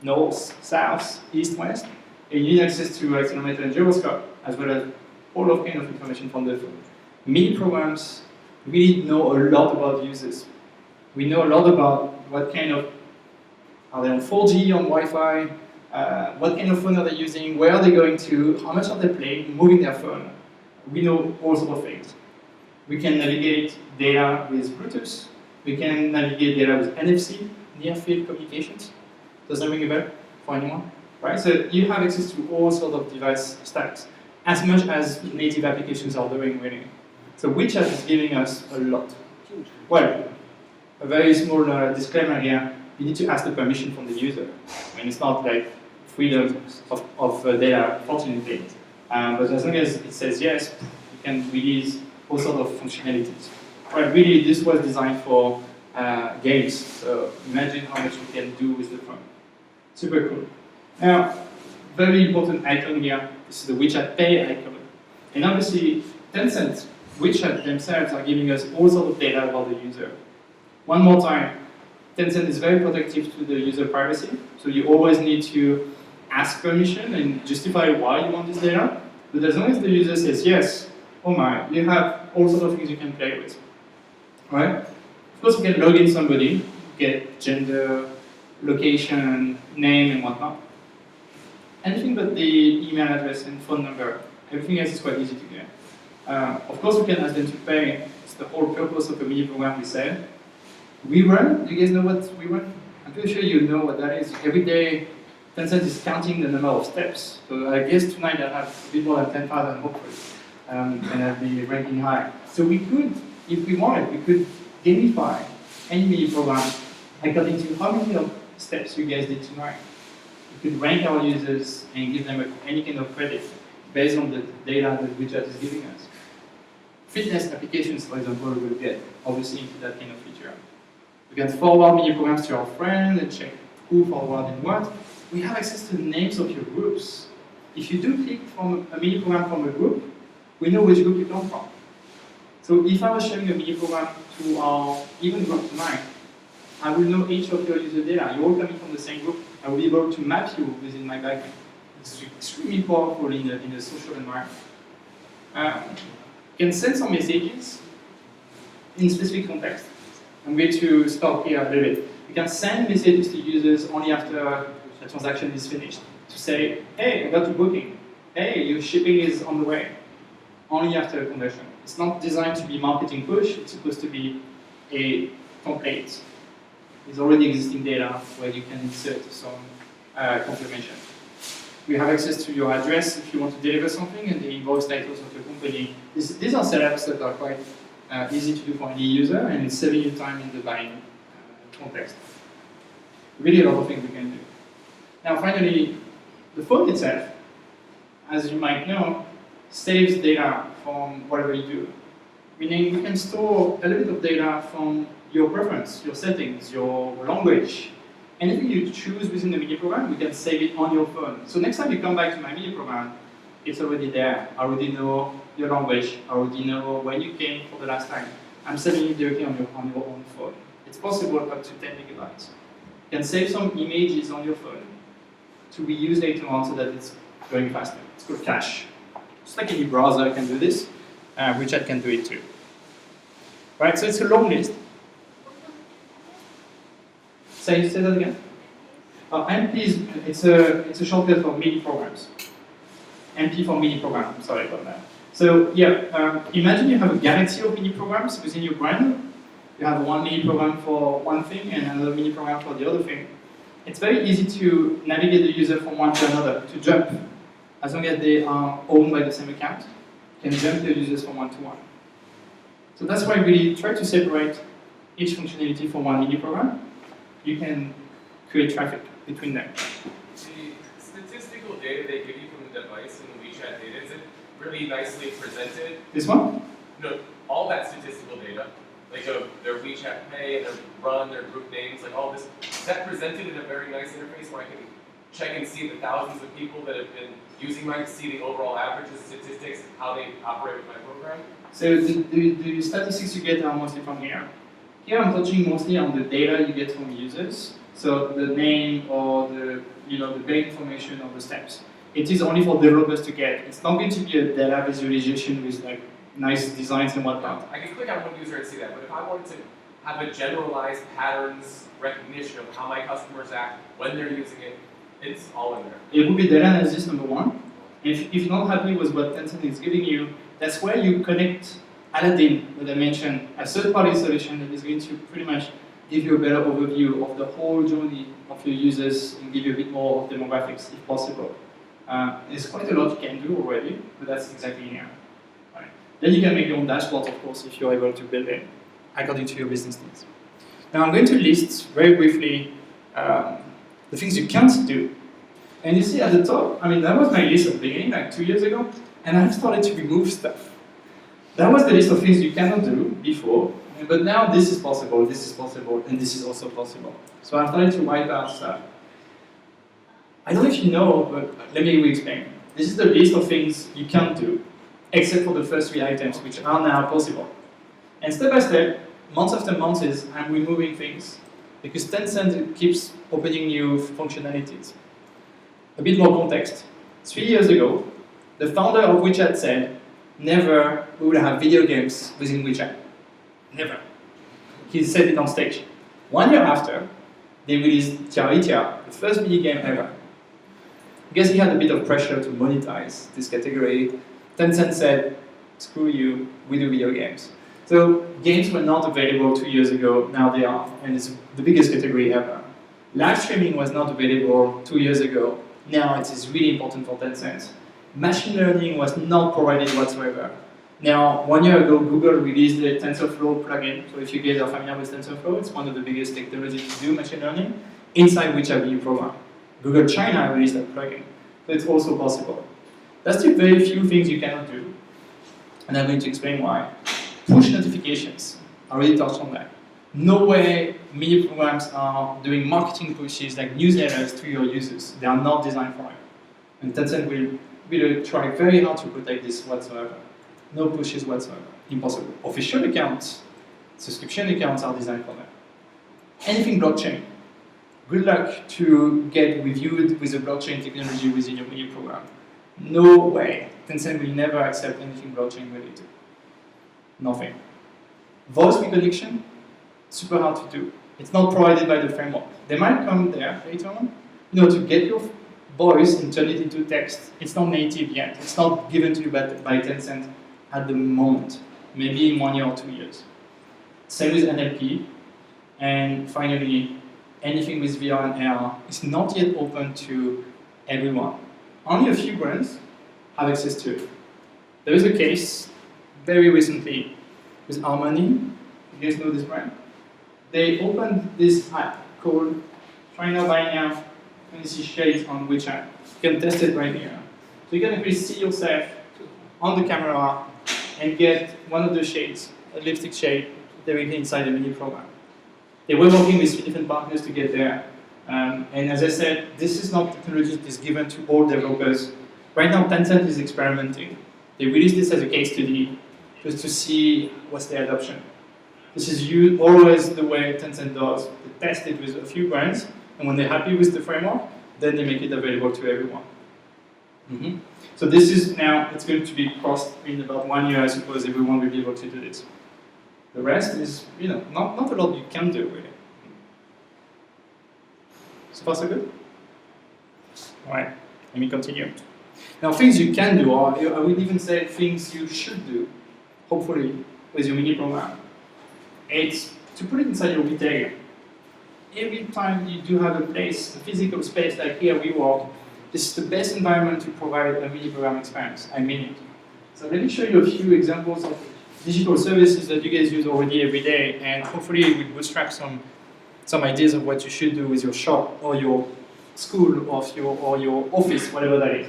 north, south, east, west. And you need access to accelerometer and gyroscope, as well as all of kind of information from the phone. Mini programs really know a lot about users. We know a lot about what kind of, are they on 4G, on Wi-Fi, what kind of phone are they using, where are they going to, how much are they playing, moving their phone. We know all sorts of things. We can navigate data with Bluetooth. We can navigate data with NFC, near field communications. Does that ring a bell for anyone? Right? So you have access to all sorts of device stacks, as much as native applications are doing really. So WeChat is giving us a lot. Well, a very small disclaimer here, you need to ask the permission from the user. I mean, it's not like freedom of data, fortunately. But as long as it says yes, you can release all sorts of functionalities. Right, really, this was designed for games. So imagine how much you can do with the phone. Super cool. Now, very important icon here. This is the WeChat Pay icon. And obviously, Tencent, WeChat themselves are giving us all sorts of data about the user. One more time, Tencent is very protective to the user privacy. So you always need to ask permission and justify why you want this data. But as long as the user says yes, oh my, you have all sorts of things you can play with. Right? Of course, you can log in somebody, get gender, location, name, and whatnot. Anything but the email address and phone number. Everything else is quite easy to get. Of course, we can ask them to pay. It's the whole purpose of the mini program we sell. WeRun, do you guys know what WeRun? I'm pretty sure you know what that is. Every day, Tencent is counting the number of steps. So I guess tonight I'll have a bit more than 10,000 hopefully. And I'll be ranking high. So we could, if we wanted, we could gamify any mini program according to how many steps you guys did tonight. We could rank our users and give them any kind of credit based on the data that WeChat is giving us. Fitness applications, for example, will get obviously into that kind of feature. We can forward mini programs to our friends and check who forwarded what. We have access to the names of your groups. If you do click from a mini program from a group, we know which group you come from. So if I was sharing a mini program to our event group tonight, I will know each of your user data. You're all coming from the same group. I will be able to map you within my backend. It's extremely powerful in a social environment. You can send some messages in specific context. I'm going to stop here a little bit. You can send messages to users only after a transaction is finished. To say, hey, I got your booking. Hey, your shipping is on the way. Only after a conversion. It's not designed to be marketing push. It's supposed to be a template. There's already existing data where you can insert some confirmation. We have access to your address if you want to deliver something and the invoice titles of your company. These are setups that are quite easy to do for any user, and it's saving you time in the buying context. Really a lot of things we can do. Now finally, the phone itself, as you might know, saves data from whatever you do. Meaning we can store a little bit of data from your preference, your settings, your language. Anything you choose within the mini program, we can save it on your phone. So next time you come back to my mini program, it's already there. I already know your language. I already know when you came for the last time. I'm saving it directly on your own phone. It's possible up to 10 megabytes. You can save some images on your phone to reuse later on so that it's going faster. It's called cache. Just like any browser can do this, WeChat can do it too. Right, so it's a long list. Say that again? MP is it's a shortcut for mini programs. MP for mini program, sorry about that. So yeah, imagine you have a galaxy of mini programs within your brand. You have one mini program for one thing and another mini program for the other thing. It's very easy to navigate the user from one to another, to jump. As long as they are owned by the same account, you can jump the users from one to one. So that's why we try to separate each functionality from one mini program. You can create traffic between them. The statistical data they give you from the device in the WeChat data, is it really nicely presented? This one? No, all that statistical data, like their WeChat Pay and their run, their group names, like all this, is that presented in a very nice interface where I can check and see the thousands of people that have been using my, see the overall averages, statistics, how they operate with my program? So the statistics you get are mostly from here. Here I'm touching mostly on the data you get from users. So the name or the bank information of the steps. It is only for developers to get. It's not going to be a data visualization with like nice designs and whatnot. I can click on one user and see that, but if I wanted to have a generalized patterns recognition of how my customers act when they're using it, it's all in there. It would be data analysis number one. If you're not happy with what Tencent is giving you, that's where you connect Aladdin, that I mentioned, a third-party solution that is going to pretty much give you a better overview of the whole journey of your users and give you a bit more of demographics, if possible. There's quite a lot you can do already, but that's exactly here. Right. Then you can make your own dashboard, of course, if you're able to build it according to your business needs. Now I'm going to list very briefly the things you can't do. And you see at the top, I mean, that was my list at the beginning, like 2 years ago, and I've started to remove stuff. That was the list of things you cannot do before, but now this is possible, and this is also possible. So I've started to wipe out stuff. I don't know if you know, but let me re-explain. This is the list of things you can't do, except for the first 3 items, which are now possible. And step by step, month after month, I'm removing things, because Tencent keeps opening new functionalities. A bit more context. 3 years ago, the founder of WeChat said, never we will have video games within WeChat. Never. He said it on stage. 1 year after, they released Tiaritia, the first mini game ever. I guess he had a bit of pressure to monetize this category. Tencent said, screw you, we do video games. So games were not available 2 years ago, now they are, and it's the biggest category ever. Live streaming was not available 2 years ago, now it is really important for Tencent. Machine learning was not provided whatsoever. Now, 1 year ago, Google released the TensorFlow plugin. So if you guys are familiar with TensorFlow, it's one of the biggest technologies to do machine learning inside WeChat video program. Google China released that plugin. So it's also possible. That's the very few things you cannot do. And I'm going to explain why. Push notifications. I already touched on that. No way mini programs are doing marketing pushes like newsletters to your users. They are not designed for it. And Tencent will try very hard to protect this whatsoever. No pushes whatsoever. Impossible. Official accounts, subscription accounts are designed for that. Anything blockchain. Good luck to get reviewed with the blockchain technology within your mini program. No way. Tencent will never accept anything blockchain related. Nothing. Voice reconnection, super hard to do. It's not provided by the framework. They might come there later on. To get your voice and turn it into text. It's not native yet. It's not given to you by Tencent at the moment. Maybe in 1 year or 2 years. Same with NLP. And finally, anything with VR and AR is not yet open to everyone. Only a few brands have access to it. There is a case very recently with Harmony. You guys know this brand? They opened this app called Try Now Buy Now 20 Shades on WeChat. You can test it right here. So you can actually see yourself on the camera and get one of the shades, a lipstick shade, directly inside the mini program. They were working with 3 different partners to get there. And as I said, this is not technology that is given to all developers. Right now, Tencent is experimenting. They released this as a case study just to see what's the adoption. This is always the way Tencent does. They test it with a few brands, and when they're happy with the framework, then they make it available to everyone. So this is now, it's going to be crossed in about 1 year, I suppose everyone will be able to do this. The rest is, not a lot you can do, really. So far, so good? All right, let me continue. Now, things you can do, or I would even say things you should do, hopefully, with your mini program. It's to put it inside your retail. every time you do have a place, a physical space like here we work, this is the best environment to provide a mini program experience. I mean it. So let me show you a few examples of digital services that you guys use already every day, and hopefully it will bootstrap some ideas of what you should do with your shop or your school or your office, whatever that is.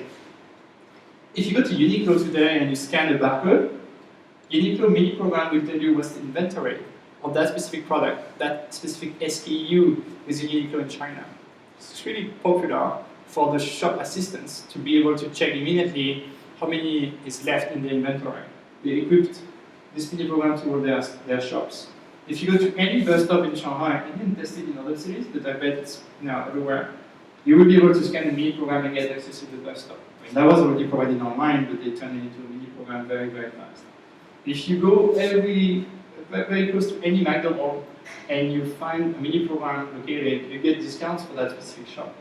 If you go to Uniqlo today and you scan a barcode, Uniqlo mini program will tell you what's the inventory of that specific product, that specific SKU within Uniqlo in China. It's really popular for the shop assistants to be able to check immediately how many is left in the inventory. They equipped this mini program to all their shops. If you go to any bus stop in Shanghai, and even tested in other cities, but I bet it's now everywhere, you will be able to scan the mini program and get access to the bus stop. I mean, that was already provided online, but they turned it into a mini program very, very fast. If you go very close to any McDonald's and you find a mini program located, you get discounts for that specific shop.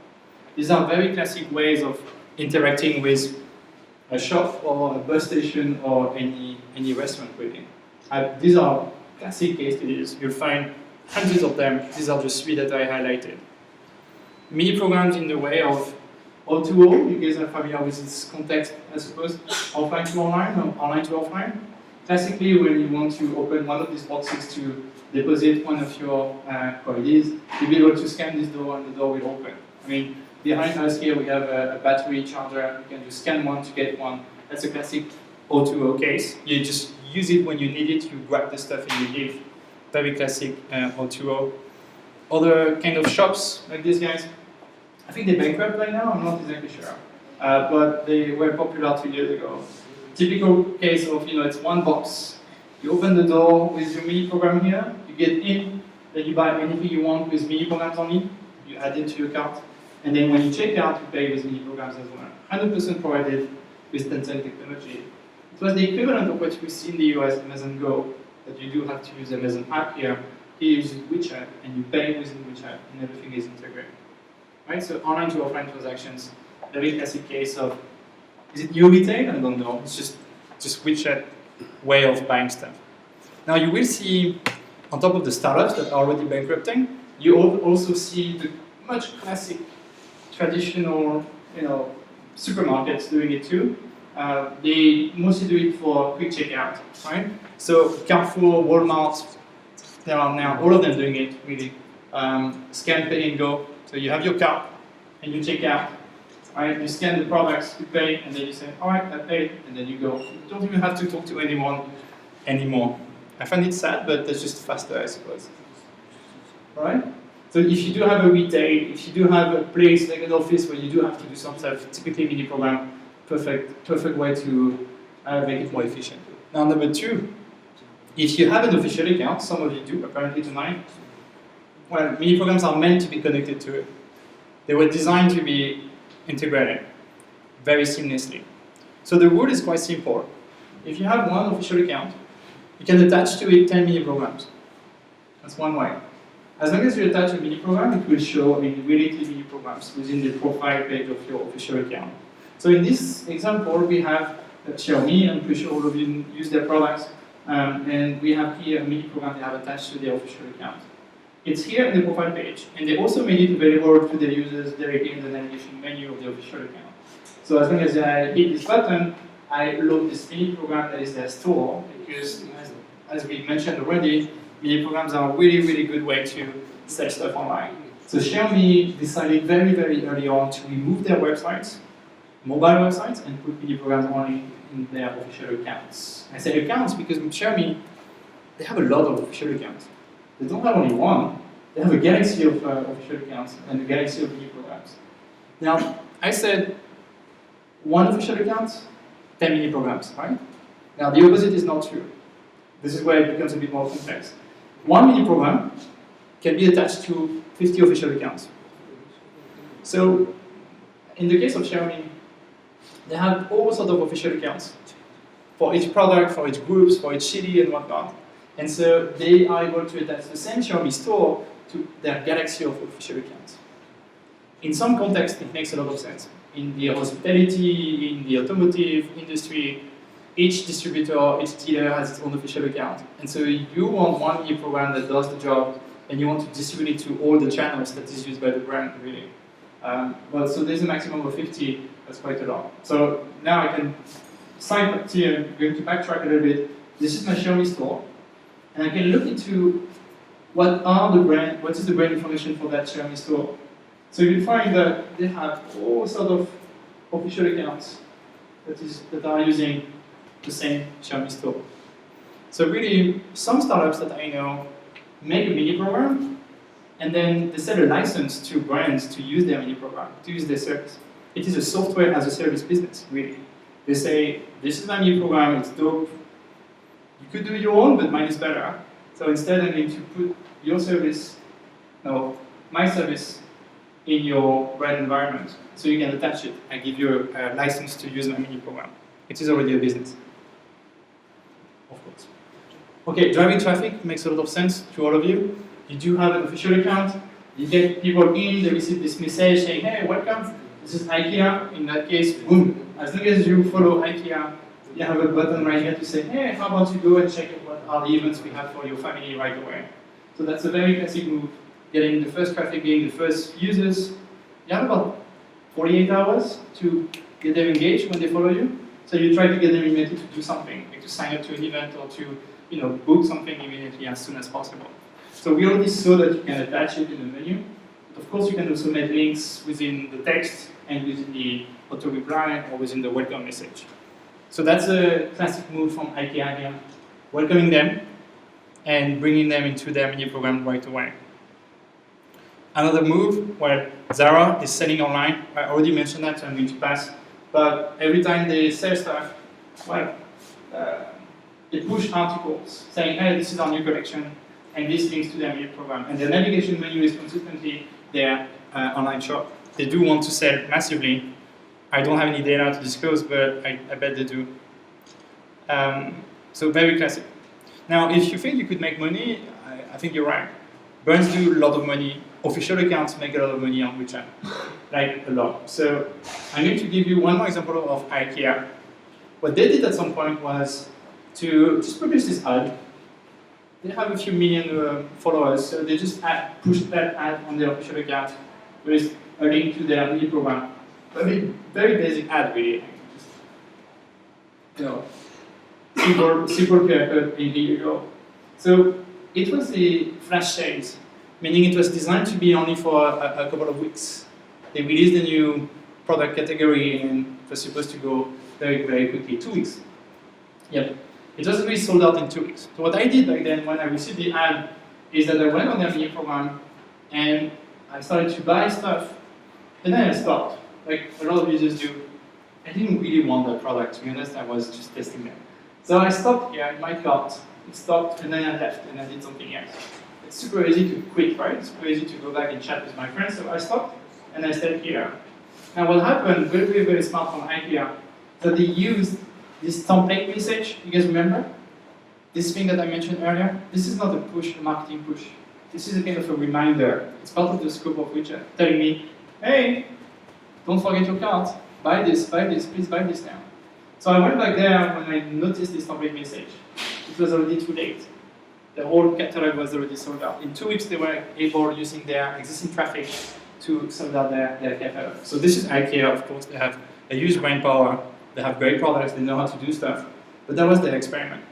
These are very classic ways of interacting with a shop or a bus station or any restaurant really. These are classic case studies. You'll find hundreds of them. These are just 3 that I highlighted. Mini programs in the way of O2O. You guys are familiar with this context, I suppose. Offline to online or online to offline. Classically, when you want to open one of these boxes to deposit one of your coins, you'll be able to scan this door and the door will open. I mean, behind us here we have a battery charger. You can just scan one to get one. That's a classic O2O case. You just use it when you need it, you grab the stuff and you leave. Very classic O2O. Other kind of shops like these guys, I think they're bankrupt right now, I'm not exactly sure. But they were popular 2 years ago. Typical case of, it's one box. You open the door with your mini program here, you get in, then you buy anything you want with mini programs only, you add it to your cart, and then when you check out, you pay with mini programs as well. 100% provided with Tencent technology. It was the equivalent of what we see in the US, Amazon Go, that you do have to use Amazon app here. Here you use WeChat, and you pay within WeChat, and everything is integrated. Right? So online to offline transactions, very classic case of, is it new retail? I don't know. It's just WeChat way of buying stuff. Now you will see, on top of the startups that are already bankrupting, you also see the much classic, traditional, supermarkets doing it too. They mostly do it for quick checkout, right? So Carrefour, Walmart, there are now all of them doing it really. Scan, pay, and go. So you have your cart and you check out. Right? You scan the products, you pay, and then you say, all right, I paid, and then you go. You don't even have to talk to anyone anymore. I find it sad, but that's just faster, I suppose. All right? So if you do have a retail, if you do have a place like an office where you do have to do some stuff, typically mini program, perfect way to make it more efficient. Now, number 2, if you have an official account, some of you do, apparently tonight, well, mini programs are meant to be connected to it. They were designed to be integrated very seamlessly. So the rule is quite simple. If you have one official account, you can attach to it 10 mini programs. That's one way. As long as you attach a mini program, it will show related mini programs within the profile page of your official account. So in this example, we have Xiaomi. I'm pretty sure all of you use their products. And we have here a mini program they have attached to their official account. It's here in the profile page, and they also made it available to their users directly in the navigation menu of the official account. So as long as I hit this button, I load this mini program that is their store, because as we mentioned already, mini programs are a really, really good way to sell stuff online. So Xiaomi decided very, very early on to remove their websites, mobile websites, and put mini programs only in their official accounts. I say accounts because with Xiaomi, they have a lot of official accounts. They don't have only one, they have a galaxy of official accounts and a galaxy of mini programs. Now, I said one official account, 10 mini programs, right? Now, the opposite is not true. This is where it becomes a bit more complex. One mini program can be attached to 50 official accounts. So, in the case of Xiaomi, they have all sorts of official accounts for each product, for each groups, for each city, and whatnot. And so they are able to attach the same Xiaomi store to their galaxy of official accounts. In some context, it makes a lot of sense. In the hospitality, in the automotive industry, each distributor, each dealer has its own official account. And so you want one mini program that does the job and you want to distribute it to all the channels that is used by the brand, really. Well, so there's a maximum of 50, that's quite a lot. So now I can sign up here, I'm going to backtrack a little bit. This is my Xiaomi store, and I can look into what is the brand information for that Xiaomi store. So you'll find that they have all sort of official accounts that are using the same Xiaomi store. So really, some startups that I know make a mini program, and then they sell a license to brands to use their mini program, to use their service. It is a software as a service business, really. They say, this is my mini program, it's dope. You could do your own, but mine is better. So instead, I'm going to put your service, no, my service in your brand environment, so you can attach it. I give you a license to use my mini program. It is already a business, of course. Okay, driving traffic makes a lot of sense to all of you. You do have an official account. You get people in, they receive this message saying, hey, welcome, this is IKEA. In that case, boom. As long as you follow IKEA, you have a button right here to say, hey, how about you go and check what are the events we have for your family right away. So that's a very classic move. Getting the first traffic, getting the first users. You have about 48 hours to get them engaged when they follow you. So you try to get them immediately to do something, like to sign up to an event or to book something immediately as soon as possible. So we already saw that you can attach it in the menu. But of course, you can also make links within the text and within the auto reply or within the welcome message. So that's a classic move from IKEA here, welcoming them and bringing them into their mini program right away. Another move where Zara is selling online, I already mentioned that, so I'm going to pass. But every time they sell stuff, well, they push articles saying, hey, this is our new collection, and this links to their mini program. And the navigation menu is consistently their online shop. They do want to sell massively. I don't have any data to disclose, but I bet they do. So very classic. Now, if you think you could make money, I think you're right. Brands do a lot of money. Official accounts make a lot of money on WeChat, like a lot. So I'm going to give you one more example of IKEA. What they did at some point was to just publish this ad. They have a few million followers, so they just pushed that ad on their official account with a link to their mini program. Very basic ad, really. Just, super clear, here you go. So it was the flash sales, meaning it was designed to be only for a couple of weeks. They released a new product category and it was supposed to go very, very quickly, 2 weeks. Yep. It was really sold out in 2 weeks. So what I did back then when I received the ad is that I went on their mini program and I started to buy stuff, and then I stopped, like a lot of users do. I didn't really want that product, to be honest, I was just testing them. So I stopped here in my cart, it stopped, and then I left and I did something else. It's super easy to quit, right? It's super easy to go back and chat with my friends, so I stopped and I stayed here. Now what happened, very, very smart from IKEA, that they used this template message. You guys remember? This thing that I mentioned earlier? This is not a push, a marketing push. This is a kind of a reminder. It's part of the scope of WeChat, telling me, hey, don't forget your cart. Buy this, please buy this now. So I went back there when I noticed this template message. It was already too late. The whole catalog was already sold out. In 2 weeks, they were able, using their existing traffic, to sell out their catalog. So this is IKEA, of course. They have a huge brain power. They have great products. They know how to do stuff. But that was their experiment.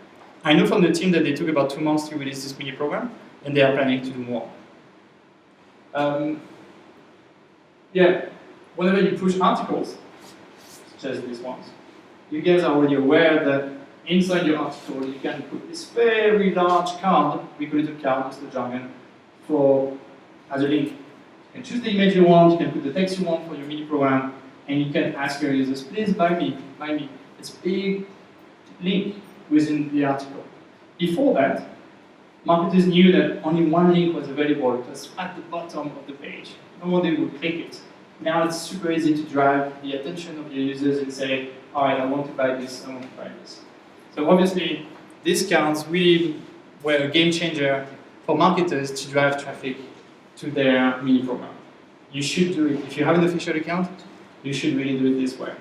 I know from the team that they took about 2 months to release this mini program, and they are planning to do more. Yeah, whenever you push articles, such as these ones, you guys are already aware that inside your article you can put this very large card, we call it a card, it's the jargon, as a link. You can choose the image you want, you can put the text you want for your mini program, and you can ask your users, please buy me. It's a big link within the article. Before that, marketers knew that only one link was available. It was at the bottom of the page. Nobody would click it. Now it's super easy to drive the attention of your users and say, all right, I want to buy this, I want to buy this. So obviously, these cards really were a game changer for marketers to drive traffic to their mini program. You should do it. If you have an official account, you should really do it this way.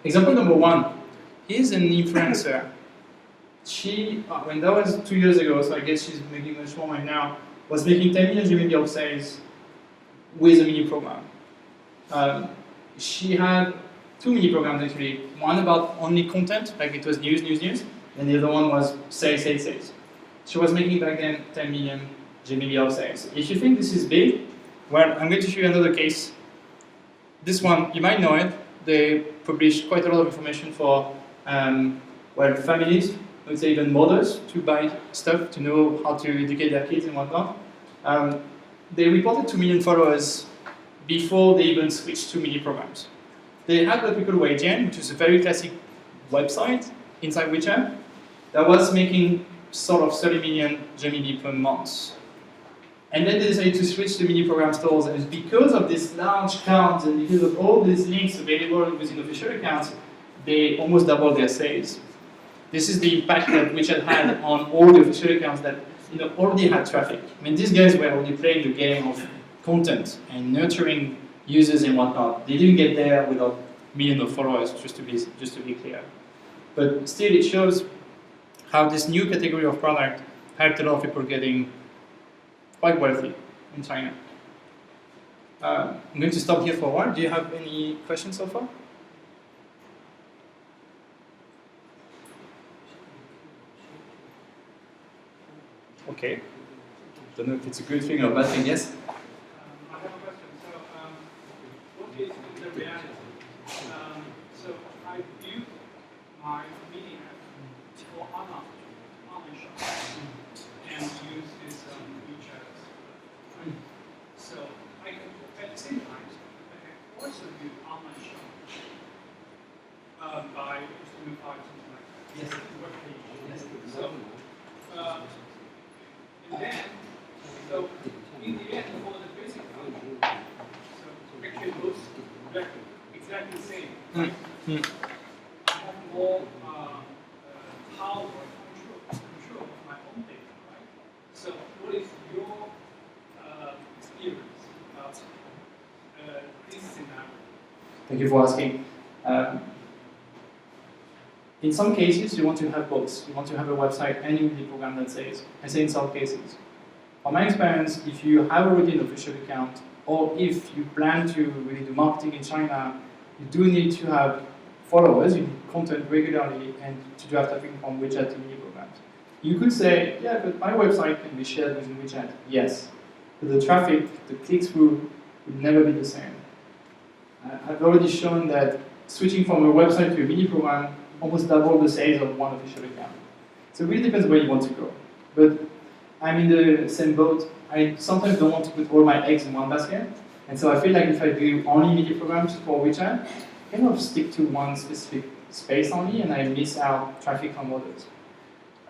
Example number 1. Here's an influencer She, when that was 2 years ago, so I guess she's making much more right now, was making 10 million GBP of sales with a mini program. She had 2 mini programs actually, one about only content, like it was news, and the other one was sales. She was making back then 10 million GBP of sales. If you think this is big, well, I'm going to show you another case. This one, you might know it. They publish quite a lot of information for well, families, I would say even mothers, to buy stuff, to know how to educate their kids and whatnot. They reported 2 million followers before they even switched to mini programs. They had what we call Weijian, which is a very classic website inside WeChat that was making sort of 30 million GBP per month. And then they decided to switch to mini program stores, and because of this large count and because of all these links available within official accounts, they almost doubled their sales. This is the impact that WeChat had on all the official accounts that already had traffic. I mean, these guys were already playing the game of content and nurturing users and whatnot. They didn't get there without millions of followers, just to be clear. But still, it shows how this new category of product helped a lot of people getting quite wealthy in China. I'm going to stop here for a while. Do you have any questions so far? Okay. Don't know if it's a good thing or a bad thing. Yes? I have a question. So, what is the reality? So, I built my meeting app for online shopping and use this WeChat. So, I can, at the same time, I can also do online shopping by HTML5, something like that. Yes. Web page. Yes. So, and then, so in the end, for the basic function, so actually looks exactly the same. Right? I have more power control of my own data, right? So what is your experience about this scenario? Thank you for asking. In some cases, you want to have both. You want to have a website and you need a program that says. I say in some cases. From my experience, if you have already an official account, or if you plan to really do marketing in China, you do need to have followers, you need content regularly, and to drive traffic from WeChat to mini programs. You could say, yeah, but my website can be shared within WeChat. Yes, but the traffic, the click-through, will never be the same. I've already shown that switching from a website to a mini program almost double the sales of one official account. So it really depends where you want to go. But I'm in the same boat. I sometimes don't want to put all my eggs in one basket. And so I feel like if I do only mini programs for WeChat, I kind of stick to one specific space only and I miss out traffic from others.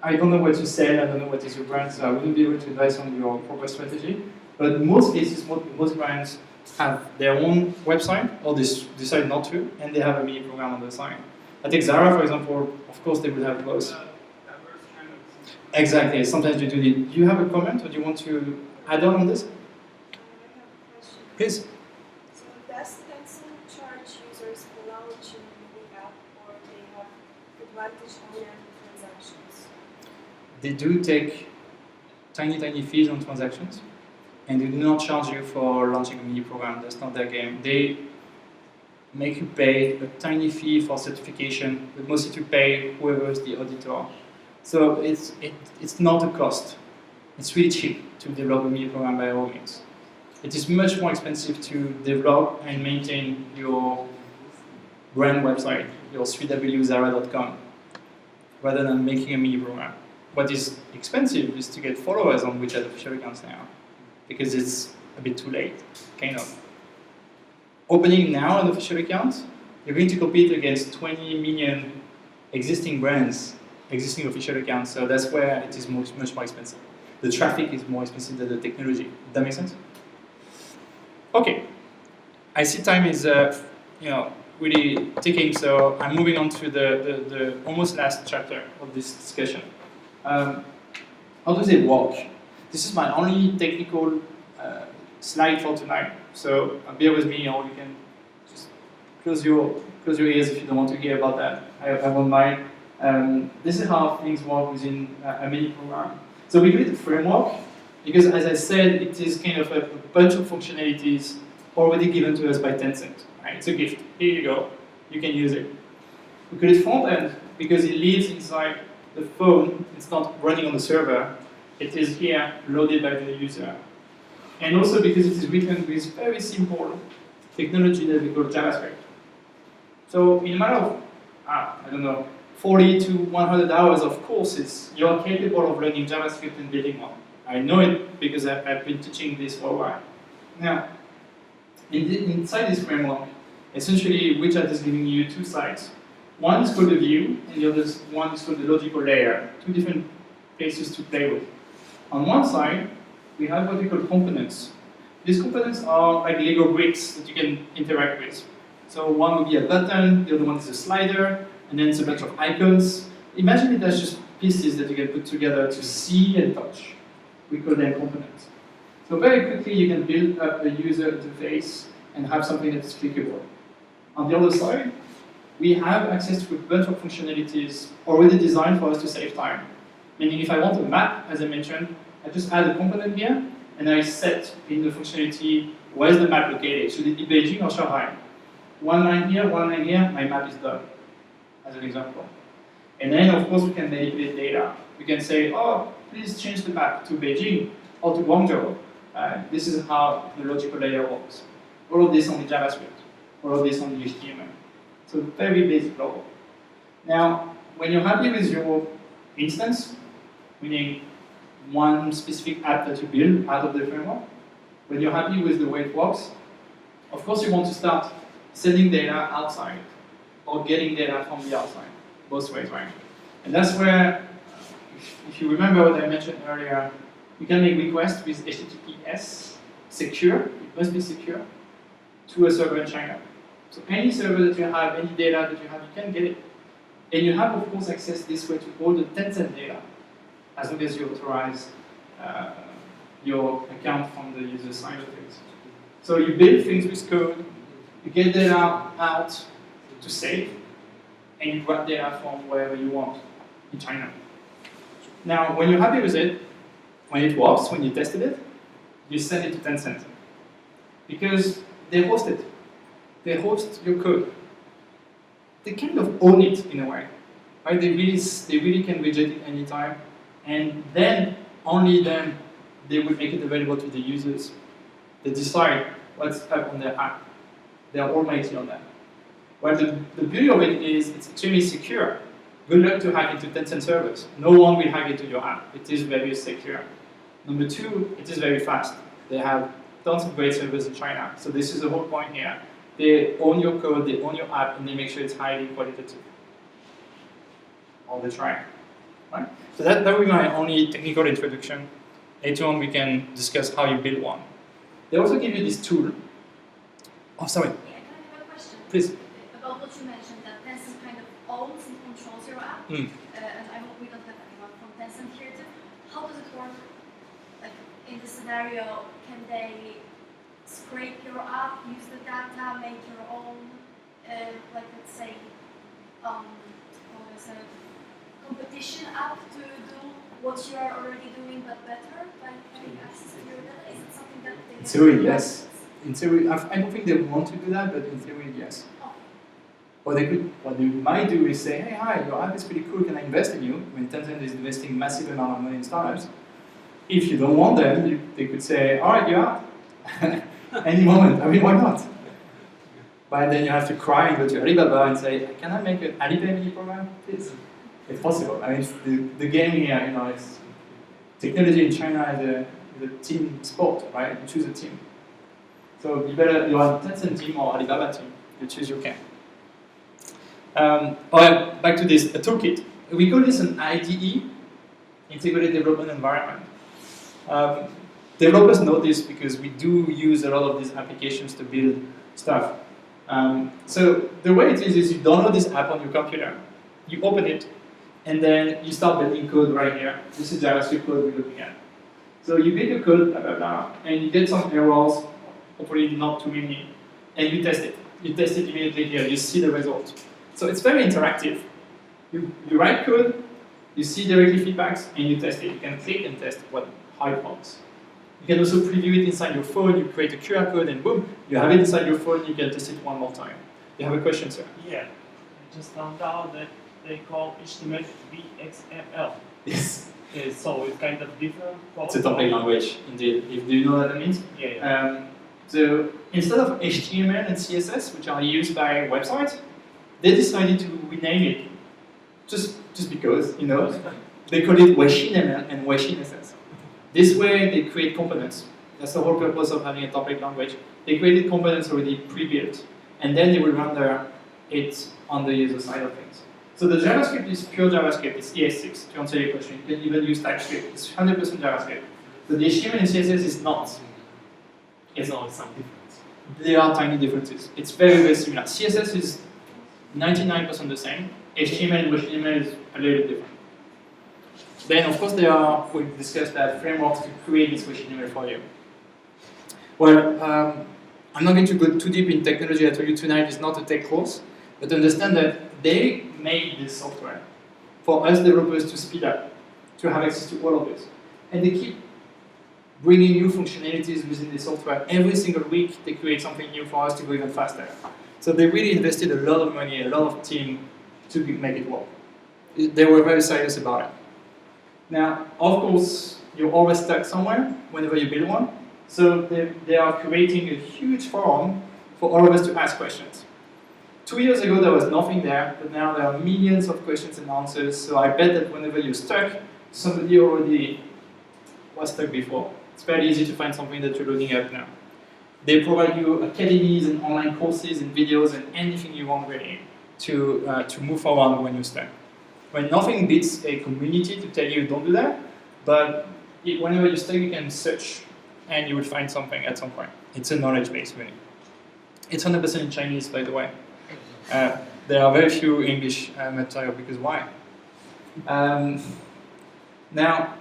I don't know what to sell, I don't know what is your brand, so I wouldn't be able to advise on your proper strategy. But in most cases, most brands have their own website, or they decide not to, and they have a mini program on the side. I take Zara, for example, of course they will have both. Exactly, sometimes you do need. Do you have a comment, or do you want to add on this? I have a question. Please. So does Tencent charge users for launching the app, or they have advantage only on the transactions? They do take tiny fees on transactions, and they do not charge you for launching a mini program. That's not their game. They make you pay a tiny fee for certification, but mostly to pay whoever is the auditor. So it's not a cost. It's really cheap to develop a mini program by all means. It is much more expensive to develop and maintain your brand website, your 3wzara.com, rather than making a mini program. What is expensive is to get followers on WeChat official accounts now, because it's a bit too late, kind of. Opening now an official account, you're going to compete against 20 million existing brands, existing official accounts, so that's where it is much more expensive. The traffic is more expensive than the technology. Does that make sense? Okay, I see time is really ticking, so I'm moving on to the almost last chapter of this discussion. How does it work? This is my only technical slide for tonight, so bear with me, or you can just close your ears if you don't want to hear about that. I won't mind. This is how things work within a mini program. So we give it a framework because, as I said, it is kind of a bunch of functionalities already given to us by Tencent. Right? It's a gift. Here you go. You can use it. We call it front end because it lives inside the phone. It's not running on the server. It is here loaded by the user. And also because it is written with very simple technology that we call JavaScript. So in a matter of, I don't know, 40 to 100 hours of courses, you are capable of learning JavaScript and building one. I know it because I've been teaching this for a while. Now, inside this framework, essentially WeChat is giving you two sides. One is called the view, and the other one is called the logical layer, two different places to play with. On one side, we have what we call components. These components are like Lego bricks that you can interact with. So one would be a button, the other one is a slider, and then it's a bunch of icons. Imagine it as just pieces that you can put together to see and touch. We call them components. So very quickly you can build up a user interface and have something that's clickable. On the other side, we have access to a bunch of functionalities already designed for us to save time. Meaning if I want a map, as I mentioned, I just add a component here, and I set in the functionality where's the map located. Should it be Beijing or Shanghai? One line here, my map is done, as an example. And then, of course, we can manipulate data. We can say, oh, please change the map to Beijing or to Guangzhou. This is how the logical layer works. All of this on the JavaScript, all of this on the HTML. So very basic level. Now, when you're happy with your instance, meaning one specific app that you build out of the framework, when you're happy with the way it works, of course you want to start sending data outside or getting data from the outside, both ways, right? And that's where, if you remember what I mentioned earlier, you can make requests with HTTPS, secure, it must be secure, to a server in China. So any server that you have, any data that you have, you can get it. And you have, of course, access this way to all the Tencent data, as long as you authorize your account from the user side of things. So you build things with code, you get data out to save, and you grab data from wherever you want in China. Now, when you're happy with it, when it works, when you tested it, you send it to Tencent. Because they host it. They host your code. They kind of own it in a way. Right? They really can reject it anytime. And then, only then, they will make it available to the users. They decide what's up on their app. They are almighty on that. Well, the beauty of it is it's extremely secure. Good luck to hack into Tencent servers. No one will hack into your app. It is very secure. Number two, it is very fast. They have tons of great servers in China. So this is the whole point here. They own your code, they own your app, and they make sure it's highly qualitative. All the time. Right? So that will be my only technical introduction. Later on, we can discuss how you build one. They also give you this tool. Oh, sorry. Yeah, can I have a question? Please. About what you mentioned, that Tencent kind of owns and controls your app. And I hope we don't have anyone from Tencent here too. How does it work? Like, in this scenario, can they scrape your app, use the data, make your own, like let's say, what is it, competition app to do what you are already doing but better by having access to your data? Is it something that they... In theory, yes. In theory, I don't think they want to do that, but in theory, yes. Oh. What they might do is say, hey, hi, your app is pretty cool, can I invest in you? When Tencent is investing massive amount of money in startups. If you don't want them, they could say, all right, you're out. Any moment, I mean, why not? But then you have to cry and go to Alibaba and say, can I make an Alibaba mini program, please? It's possible. I mean, it's the game here, you know, it's technology in China is a team sport, right? You choose a team. So you better, you're on Tencent team or Alibaba team, you choose your camp. Back to this, a toolkit. We call this an IDE, Integrated Development Environment. Developers know this because we do use a lot of these applications to build stuff. So the way it is you download this app on your computer, you open it, and then you start building code right here. This is JavaScript code we're looking at. So you build your code, blah, blah, blah, and you get some errors, hopefully not too many, and you test it. You test it immediately here, you see the result. So it's very interactive. You write code, you see directly feedbacks, and you test it. You can click and test how it works. You can also preview it inside your phone. You create a QR code, and boom, you have it inside your phone. You can test it one more time. You have a question, sir? Yeah, I just found out that they call HTML to be XML. Yes. So it's kind of different. It's a topic language, indeed. Do you know what that means? Yeah. So instead of HTML and CSS, which are used by websites, they decided to rename it just because, you know, they call it WebSHML and WebSHSS. This way, they create components. That's the whole purpose of having a topic language. They created components already pre-built, and then they will render it on the user side of things. So the JavaScript is pure JavaScript. It's ES6, to answer your question. You can even use TypeScript. It's 100% JavaScript. But the HTML and CSS is not. It's always some difference. There are tiny differences. It's very, very similar. CSS is 99% the same. HTML and HTML is a little bit different. Then, of course, we've discussed that frameworks to create this HTML for you. Well, I'm not going to go too deep in technology. I told you tonight is not a tech course, but understand that they made this software for us developers to speed up, to have access to all of this. And they keep bringing new functionalities within the software. Every single week, they create something new for us to go even faster. So they really invested a lot of money, a lot of team to make it work. They were very serious about it. Now, of course, you're always stuck somewhere whenever you build one. So they are creating a huge forum for all of us to ask questions. 2 years ago, there was nothing there, but now there are millions of questions and answers. So I bet that whenever you're stuck, somebody already was stuck before. It's very easy to find something that you're looking at now. They provide you academies and online courses and videos and anything you want really to move forward when you're stuck. When nothing beats a community to tell you don't do that, but whenever you're stuck, you can search and you will find something at some point. It's a knowledge base, really. It's 100% in Chinese, by the way. There are very few English material, because why? Now,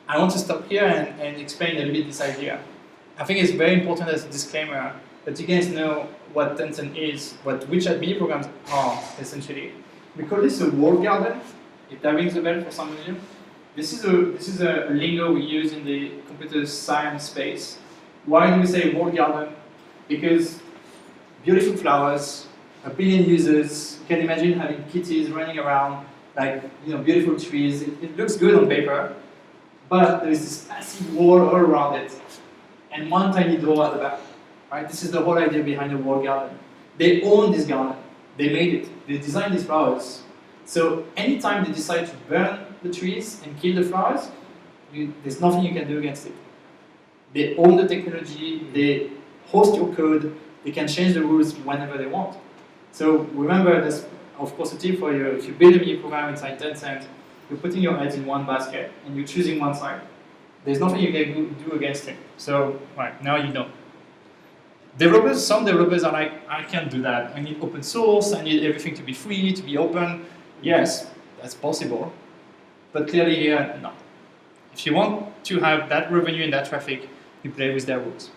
I want to stop here and explain a little bit this idea. I think it's very important as a disclaimer that you guys know what Tencent is, what WeChat mini programs are, essentially. We call this a walled garden, if that rings a bell for some of you. This is a lingo we use in the computer science space. Why do we say walled garden? Because beautiful flowers, 1 billion users, you can imagine having kitties running around, like, you know, beautiful trees. It looks good on paper, but there is this massive wall all around it, and one tiny door at the back. Right? This is the whole idea behind the walled garden. They own this garden. They made it. They designed these flowers. So anytime they decide to burn the trees and kill the flowers, there's nothing you can do against it. They own the technology. They host your code. They can change the rules whenever they want. So remember, this, of course, a tip for you: if you build a mini program inside Tencent, you're putting your eggs in one basket and you're choosing one side. There's nothing you can do against it. So, right, now you know. Some developers are like, I can't do that. I need open source, I need everything to be free, to be open. Yes, that's possible. But clearly here, no. If you want to have that revenue and that traffic, you play with their rules.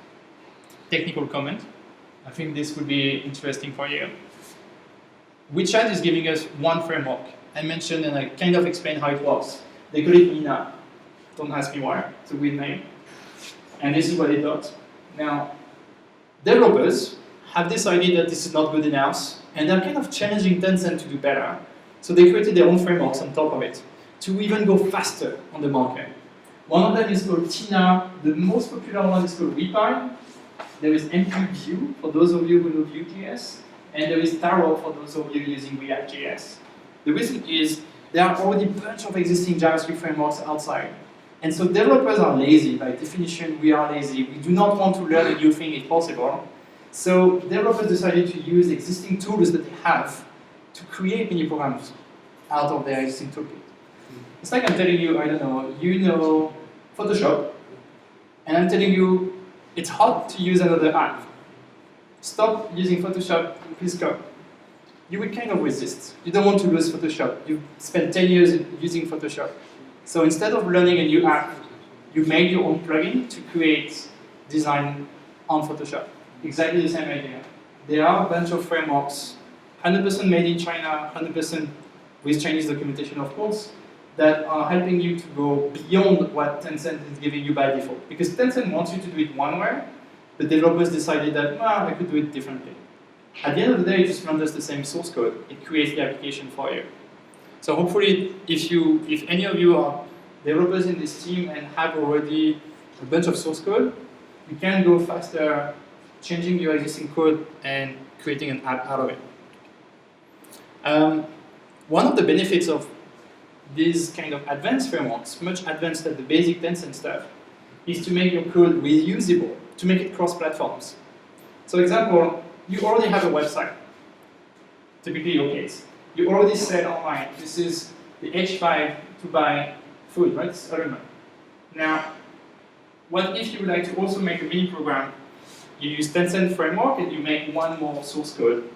Technical comment. I think this would be interesting for you. WeChat is giving us one framework. I mentioned and I kind of explained how it works. They call it Nina. Don't ask me why. It's a weird name. And this is what it does. Now, developers have decided that this is not good enough, and they're kind of challenging Tencent to do better. So they created their own frameworks on top of it to even go faster on the market. One of them is called Tina. The most popular one is called Weepy. There is MP-Vue, for those of you who know Vue.js, and there is Taro for those of you using React.js. The reason is there are already a bunch of existing JavaScript frameworks outside. And so developers are lazy. By definition, we are lazy. We do not want to learn a new thing if possible. So developers decided to use existing tools that they have to create mini programs out of their existing toolkit. It's like I'm telling you, I don't know, you know Photoshop, and I'm telling you it's hard to use another app. Stop using Photoshop, please go. You will kind of resist. You don't want to lose Photoshop. You've spent 10 years using Photoshop. So instead of learning a new app, you made your own plugin to create design on Photoshop. Exactly the same idea. There are a bunch of frameworks, 100% made in China, 100% with Chinese documentation, of course, that are helping you to go beyond what Tencent is giving you by default. Because Tencent wants you to do it one way, the developers decided that, well, I could do it differently. At the end of the day, it just renders the same source code. It creates the application for you. So hopefully, if any of you are developers in this team and have already a bunch of source code, you can go faster changing your existing code and creating an app out of it. One of the benefits of these kind of advanced frameworks, much advanced than the basic Tencent stuff, is to make your code reusable, to make it cross-platforms. So example, you already have a website, typically your case. You already said online, this is the H5 to buy food, right? It's element. Now, what if you would like to also make a mini program? You use Tencent framework and you make one more source code.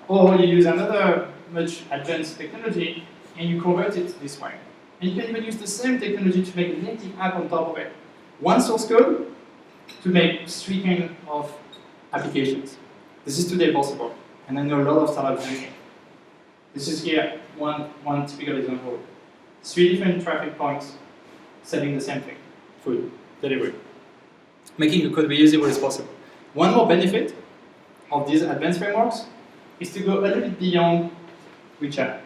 Or you use another much advanced technology and you convert it this way. And you can even use the same technology to make a native app on top of it. One source code to make 3 kinds of applications. This is today possible, and I know a lot of startups doing it. This is here one typical example. 3 different traffic points selling the same thing, food, delivery. Making the code reusable is possible. One more benefit of these advanced frameworks is to go a little bit beyond WeChat.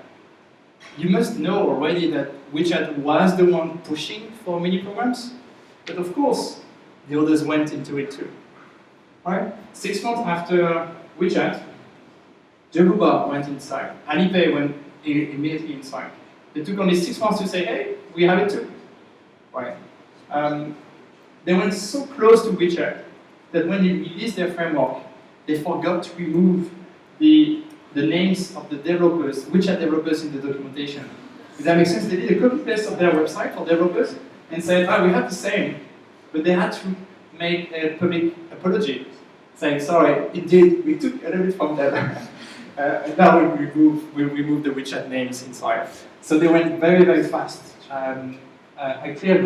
You must know already that WeChat was the one pushing for mini programs, but of course, the others went into it too. Alright? 6 months after WeChat, Zhebuba went inside. Alipay went immediately inside. It took only 6 months to say, hey, we have it too. Right? They went so close to WeChat that when they released their framework, they forgot to remove the names of the developers, WeChat developers in the documentation. Does that make sense? They did a copy paste of their website for developers and said, we have the same. But they had to make a public apology, saying, sorry, indeed, we took a little bit from them. And now we remove the WeChat names inside. So they went very, very fast. A clear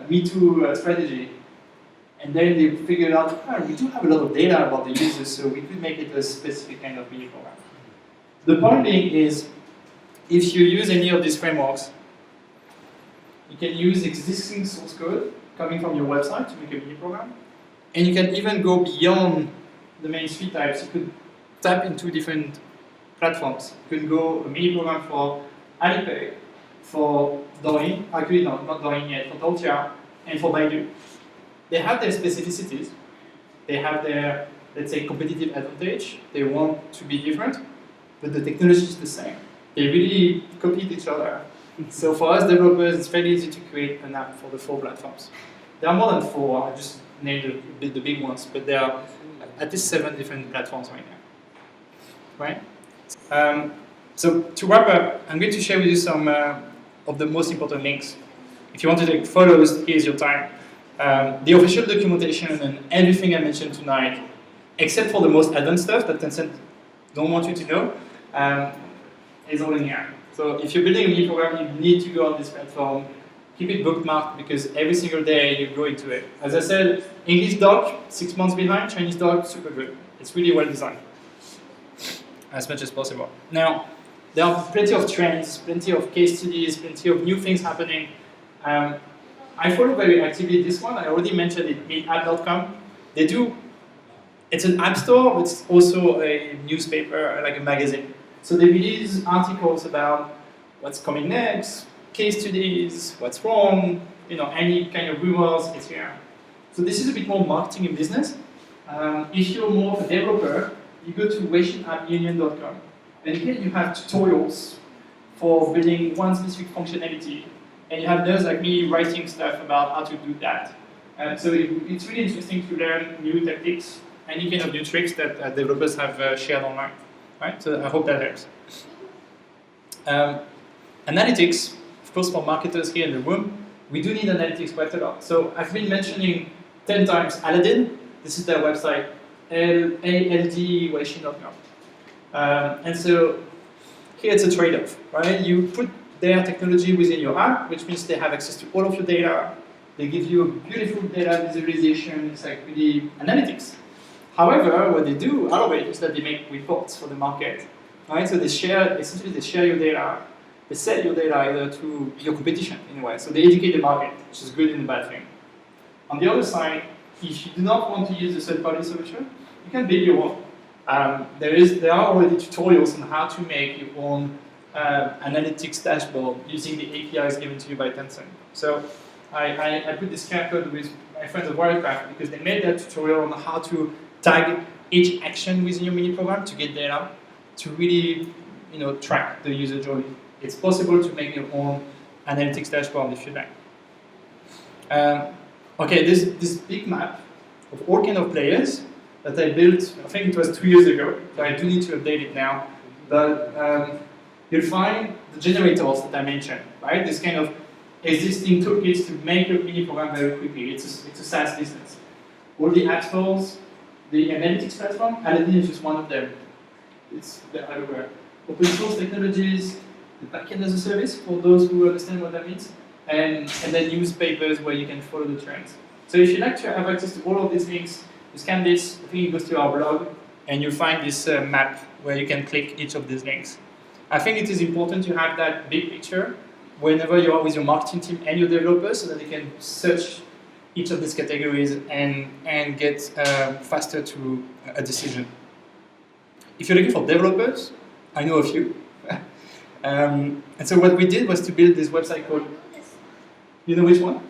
Me Too strategy. And then they figured out, we do have a lot of data about the users, so we could make it a specific kind of mini program. The point being is, if you use any of these frameworks, you can use existing source code coming from your website to make a mini program. And you can even go beyond the main 3 types. You could tap into different platforms. You can go a mini program for Alipay, for Douyin, actually no, not Douyin yet, for Toutiao, and for Baidu. They have their specificities. They have their, let's say, competitive advantage. They want to be different, but the technology is the same. They really compete each other. So for us developers, it's very easy to create an app for the 4 platforms. There are more than 4, I just named the big ones, but there are at least 7 different platforms right now. Right? So to wrap up, I'm going to share with you some of the most important links. If you want to take photos, here's your time. The official documentation and everything I mentioned tonight, except for the most advanced stuff that Tencent don't want you to know, is all in here. So if you're building a mini program, you need to go on this platform. Keep it bookmarked because every single day you go into it. As I said, English doc, 6 months behind, Chinese doc, super good. It's really well designed, as much as possible. Now, there are plenty of trends, plenty of case studies, plenty of new things happening. I follow very actively this one. I already mentioned it, meetapp.com. They do, it's an app store, but it's also a newspaper, like a magazine. So they release articles about what's coming next, case studies, what's wrong, any kind of rumors, it's here. So this is a bit more marketing and business. If you're more of a developer, you go to WeishinAppUnion.com. And here you have tutorials for building one specific functionality. And you have those like me writing stuff about how to do that. So it's really interesting to learn new tactics, any kind of new tricks that developers have shared online. Right? So I hope that helps. Analytics, of course, for marketers here in the room, we do need analytics quite a lot. So I've been mentioning 10 times Aladdin. This is their website, aldweishin.com. And so here it's a trade-off, right? You put their technology within your app, which means they have access to all of your data. They give you a beautiful data visualization. It's like really analytics. However, what they do out of it is that they make reports for the market Right? So they share your data. They sell your data either to your competition in a way. So they educate the market, which is good and a bad thing. On the other side, if you do not want to use a third-party solution, you can build your own. There are already tutorials on how to make your own analytics dashboard using the APIs given to you by Tencent. So I put this QR code with my friends at Wirecraft because they made that tutorial on how to tag each action within your mini program to get data to really track the user journey. It's possible to make your own analytics dashboard if you like. Okay, this big map of all kind of players that I built, I think it was 2 years ago, so I do need to update it now. But you'll find the generators that I mentioned, right? This kind of existing toolkits to make your mini program very quickly. It's a SaaS business. All the app stores, the analytics platform, Aladdin is just one of them. They're everywhere. Open source technologies, the backend as a service for those who understand what that means, and then newspapers where you can follow the trends. So if you'd like to have access to all of these links, you scan this, I think it goes to our blog, and you'll find this map where you can click each of these links. I think it is important to have that big picture whenever you are with your marketing team and your developers so that they can search each of these categories and get faster to a decision. If you're looking for developers, I know a few. And so what we did was to build this website called, you know which one?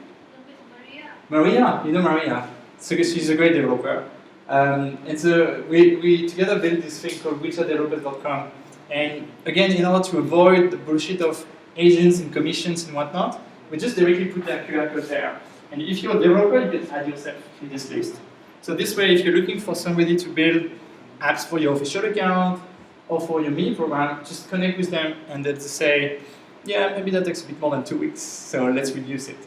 Maria, you know Maria. So she's a great developer. And so we together built this thing called witcherdevelopers.com. And again, in order to avoid the bullshit of agents and commissions and whatnot, we just directly put that QR code there. And if you're a developer, you can add yourself to this list. So this way, if you're looking for somebody to build apps for your official account or for your mini program, just connect with them and they'll say, yeah, maybe that takes a bit more than 2 weeks, so let's reduce it.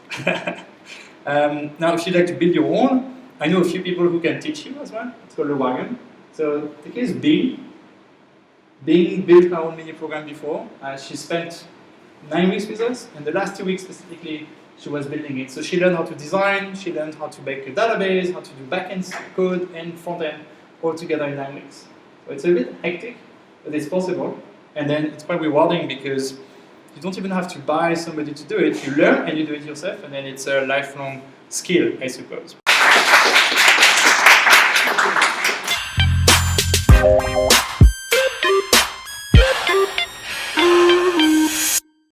Now, if you'd like to build your own, I know a few people who can teach you as well. It's called Lewagon. So the case is Bing. Bing built her own mini program before. She spent 9 weeks with us, and the last 2 weeks specifically, she was building it. So she learned how to design, she learned how to make a database, how to do backend code and front-end all together in 9 weeks. So it's a bit hectic, but it's possible. And then it's quite rewarding because you don't even have to buy somebody to do it. You learn and you do it yourself, and then it's a lifelong skill, I suppose.